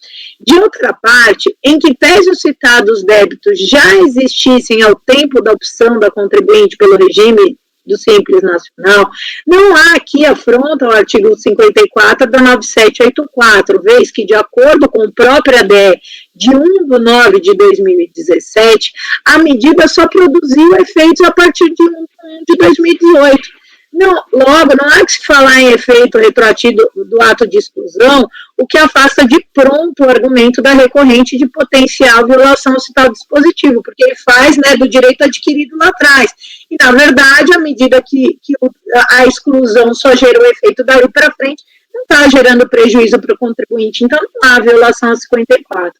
De outra parte, em que pese os citados débitos já existissem ao tempo da opção da contribuinte pelo regime do Simples Nacional, não há aqui afronta ao artigo 54 da 9784, vez que, de acordo com a própria DE de 1/9/2017, a medida só produziu efeitos a partir de 1/1/2018. Logo, não há que se falar em efeito retroativo do ato de exclusão, o que afasta de pronto o argumento da recorrente de potencial violação ao citado dispositivo, porque ele faz, né, do direito adquirido lá atrás. E, na verdade, à medida que a exclusão só gerou efeito daí para frente, não está gerando prejuízo para o contribuinte, então não há violação a 54.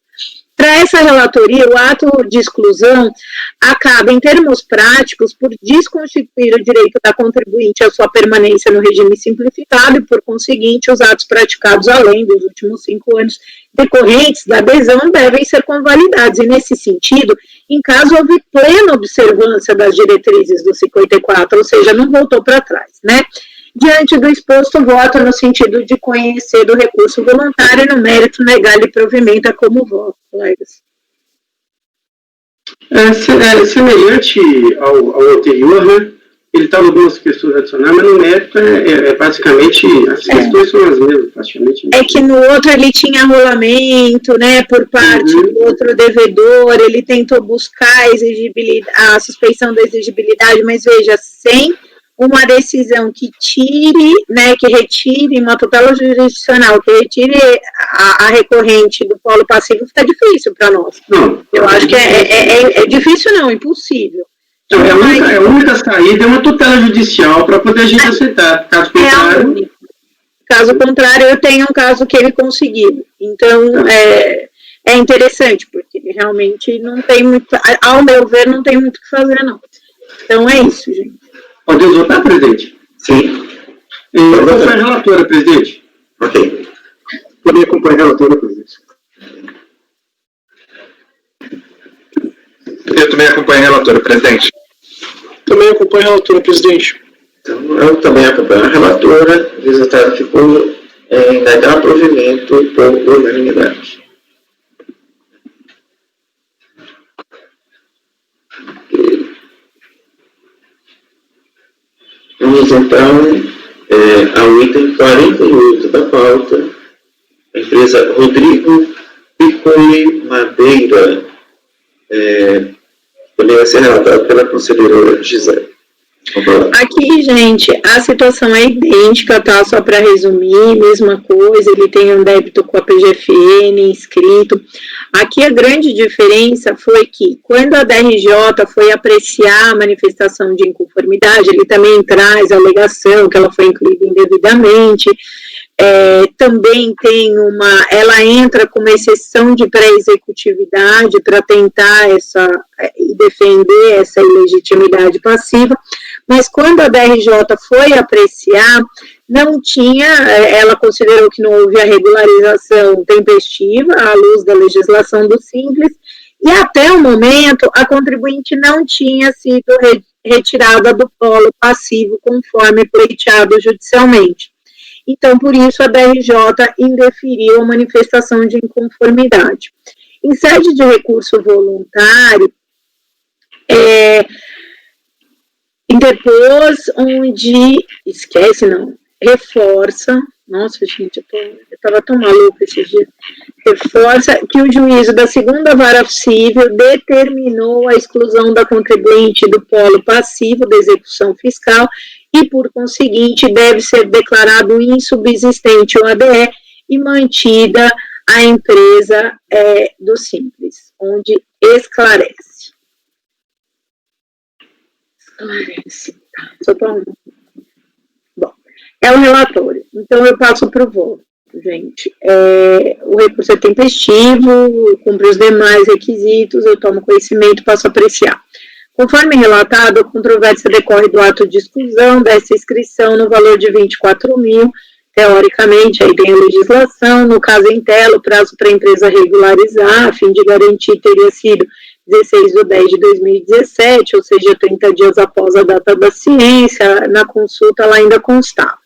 Para essa relatoria, o ato de exclusão acaba, em termos práticos, por desconstituir o direito da contribuinte à sua permanência no regime simplificado e, por conseguinte, os atos praticados além dos últimos 5 anos decorrentes da adesão devem ser convalidados. E, nesse sentido, em caso houve plena observância das diretrizes do 54, ou seja, não voltou para trás, né? Diante do exposto, voto no sentido de conhecer do recurso voluntário e no mérito negar-lhe provimento como voto, colegas. Semelhante ao anterior, né? Ele estava algumas questões adicionais, mas no mérito basicamente as questões são as mesmas, praticamente. É que no outro ele tinha rolamento, né, por parte do outro devedor, ele tentou buscar a suspeição da exigibilidade, mas veja, sem uma decisão que tire, né, que retire uma tutela jurisdicional, que retire a recorrente do polo passivo, fica difícil para nós. Não, eu acho que é difícil, não, impossível. Então, a única saída é uma tutela judicial para poder a gente aceitar. Caso contrário, eu tenho um caso que ele conseguiu. Então, é interessante, porque realmente não tem muito, ao meu ver, não tem muito o que fazer, não. Então, é isso, gente. Podemos votar, presidente? Sim. Acompanha a relatora, presidente. Ok. Também acompanha a relatora, presidente. Eu também acompanho a relatora, presidente. Também acompanho a relatora, presidente. Então, eu também acompanho a relatora. O resultado ficou em negar provimento por unanimidade. Vamos então ao item 48 da pauta. A empresa Rodrigo Piccoli Madeira Ele vai ser relatado pela conselheira Gisele. Aqui, gente, a situação é idêntica, tá? Só para resumir, mesma coisa, ele tem um débito com a PGFN inscrito. Aqui a grande diferença foi que, quando a DRJ foi apreciar a manifestação de inconformidade, ele também traz a alegação que ela foi incluída indevidamente. Também tem ela entra com uma exceção de pré-executividade para tentar defender essa ilegitimidade passiva, mas quando a DRJ foi apreciar, não tinha, ela considerou que não houve a regularização tempestiva à luz da legislação do Simples, e até o momento a contribuinte não tinha sido retirada do polo passivo conforme pleiteado judicialmente. Então, por isso, a DRJ indeferiu a manifestação de inconformidade. Em sede de recurso voluntário, depois onde, reforça, nossa, gente, eu estava tão maluca esses dias, reforça que o juízo da segunda vara civil determinou a exclusão da contribuinte do polo passivo da execução fiscal e, por conseguinte, deve ser declarado insubsistente o ADE e mantida a empresa do Simples, onde esclarece. Só para Bom, é o relatório. Então, eu passo para o voto, gente. O recurso é tempestivo, cumpre os demais requisitos, eu tomo conhecimento e passo a apreciar. Conforme relatado, a controvérsia decorre do ato de exclusão dessa inscrição no valor de 24 mil. Teoricamente, aí tem a legislação, no caso em tela, o prazo para a empresa regularizar, a fim de garantir, teria sido 16/10/2017, ou seja, 30 dias após a data da ciência, na consulta ela ainda constava.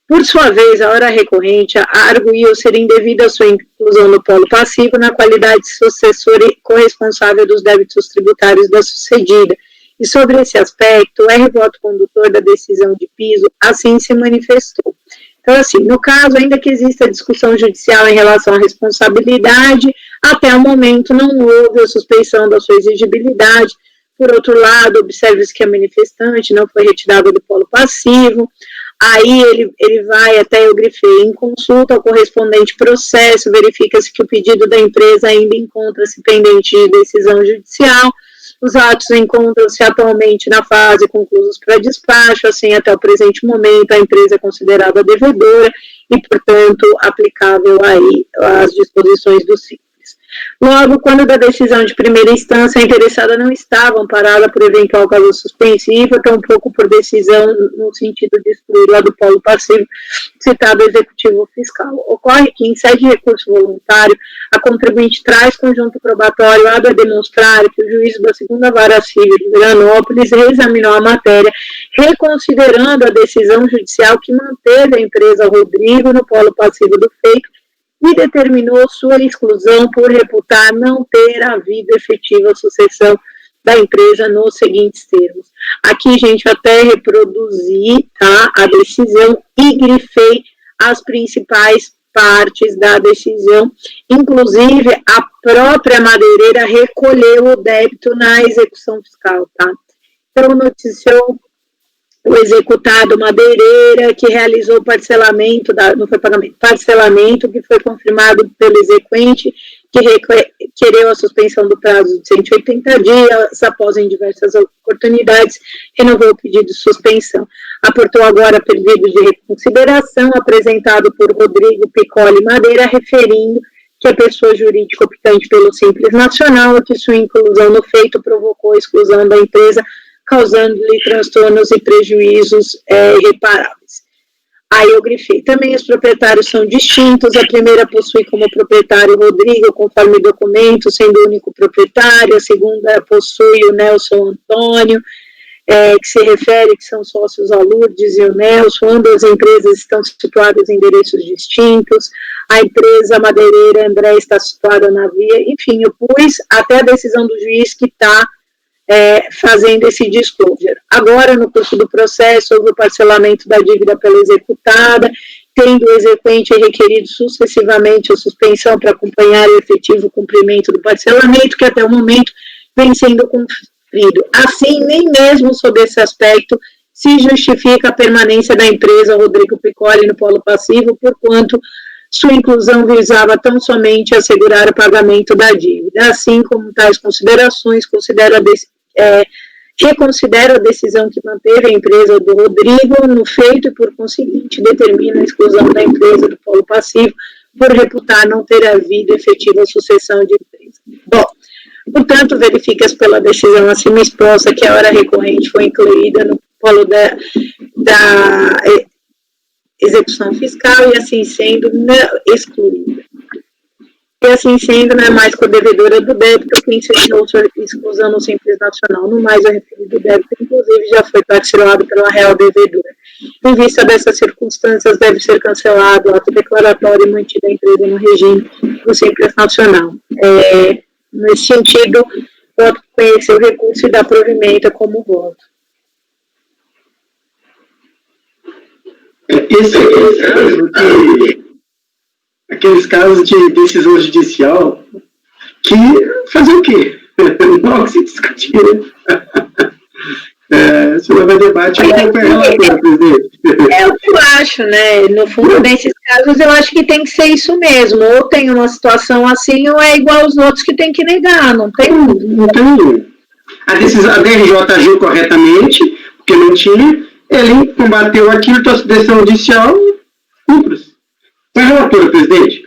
Por sua vez, a hora recorrente arguiu ser indevida a sua inclusão no polo passivo na qualidade de sucessor e corresponsável dos débitos tributários da sucedida, e sobre esse aspecto, o R-voto condutor da decisão de piso assim se manifestou. Então, assim, no caso, ainda que exista discussão judicial em relação à responsabilidade, até o momento não houve a suspeição da sua exigibilidade. Por outro lado, observe-se que a manifestante não foi retirada do polo passivo. Aí ele vai, até eu grifei, em consulta ao correspondente processo, verifica-se que o pedido da empresa ainda encontra-se pendente de decisão judicial. Os atos encontram-se atualmente na fase conclusos para despacho, assim, até o presente momento, a empresa é considerada devedora e, portanto, aplicável aí às disposições do Simples. Logo, quando da decisão de primeira instância, a interessada não estava amparada por eventual causa suspensiva, tampouco por decisão no sentido de excluí-la do polo passivo citado executivo fiscal. Ocorre que, em sede de recurso voluntário, a contribuinte traz conjunto probatório a demonstrar que o juízo da segunda vara civil de Veranópolis reexaminou a matéria, reconsiderando a decisão judicial que manteve a empresa Rodrigo no polo passivo do feito e determinou sua exclusão por reputar não ter havido efetiva sucessão da empresa nos seguintes termos. Aqui, gente, até reproduzi, tá, a decisão e grifei as principais partes da decisão, inclusive a própria madeireira recolheu o débito na execução fiscal, tá? Então, noticiou o executado madeireira que realizou parcelamento, não foi pagamento, parcelamento que foi confirmado pelo exequente, que requereu a suspensão do prazo de 180 dias, após em diversas oportunidades, renovou o pedido de suspensão. Aportou agora pedido de reconsideração, apresentado por Rodrigo Piccoli Madeira, referindo que a pessoa jurídica optante pelo Simples Nacional, que sua inclusão no feito provocou a exclusão da empresa, causando-lhe transtornos e prejuízos irreparáveis. Aí eu grifei. Também os proprietários são distintos. A primeira possui como proprietário Rodrigo, conforme documento, sendo o único proprietário. A segunda possui o Nelson Antônio, que se refere que são sócios a Lourdes e o Nelson. Ambas as empresas estão situadas em endereços distintos. A empresa madeireira André está situada na via. Enfim, eu pus até a decisão do juiz que está fazendo esse disclosure. Agora, no curso do processo, houve o parcelamento da dívida pela executada, tendo o exequente requerido sucessivamente a suspensão para acompanhar o efetivo cumprimento do parcelamento, que até o momento vem sendo cumprido. Assim, nem mesmo sob esse aspecto se justifica a permanência da empresa Rodrigo Piccoli no polo passivo, porquanto sua inclusão visava tão somente assegurar o pagamento da dívida. Assim como tais considerações, reconsidera a decisão que manteve a empresa do Rodrigo no feito e, por conseguinte, determina a exclusão da empresa do polo passivo por reputar não ter havido efetiva sucessão de empresa. Bom, portanto, verifica-se pela decisão acima exposta que a hora recorrente foi incluída no polo da execução fiscal e, assim sendo, excluída. E assim sendo, não é mais co-devedora do débito que ensinou sua exclusão no Simples Nacional. No mais, o referido débito, inclusive, já foi parcelado pela real devedora. Em vista dessas circunstâncias, deve ser cancelado o ato declaratório e mantida a empresa no regime do Simples Nacional. Nesse sentido, voto conhecer o recurso e dar provimento como voto. Aqueles casos de decisão judicial que fazer o quê? Não se discutir. Se não houver debate, eu vou pegar presidente. É o que eu acho, né? No fundo, nesses casos, eu acho que tem que ser isso mesmo. Ou tem uma situação assim, ou é igual aos outros que tem que negar. Não tem. Não tem. A DRJ agiu corretamente, porque não tinha. Ele combateu aquilo, então a decisão judicial, cumpre-se. Foi a relatora, presidente?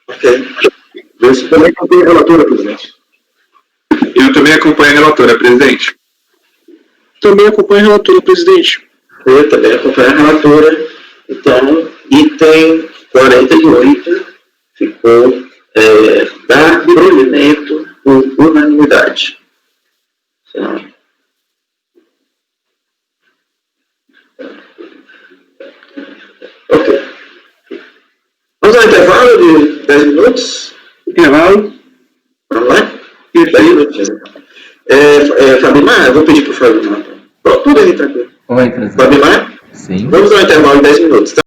Ok. Você também acompanha a relatora, presidente. Eu também acompanho a relatora, presidente. Também acompanho a relatora, presidente. Eu também acompanho a relatora. Então, item 48 ficou dar provimento por unanimidade. Então, ok. Vamos ao intervalo de 10 minutos? Intervalo. Vamos lá? 10 minutos. Fabimar, eu vou pedir para o Fabimar. Tudo aí, tranquilo. Oi, presidente. Fabimar? Sim. Vamos ao intervalo de 10 minutos.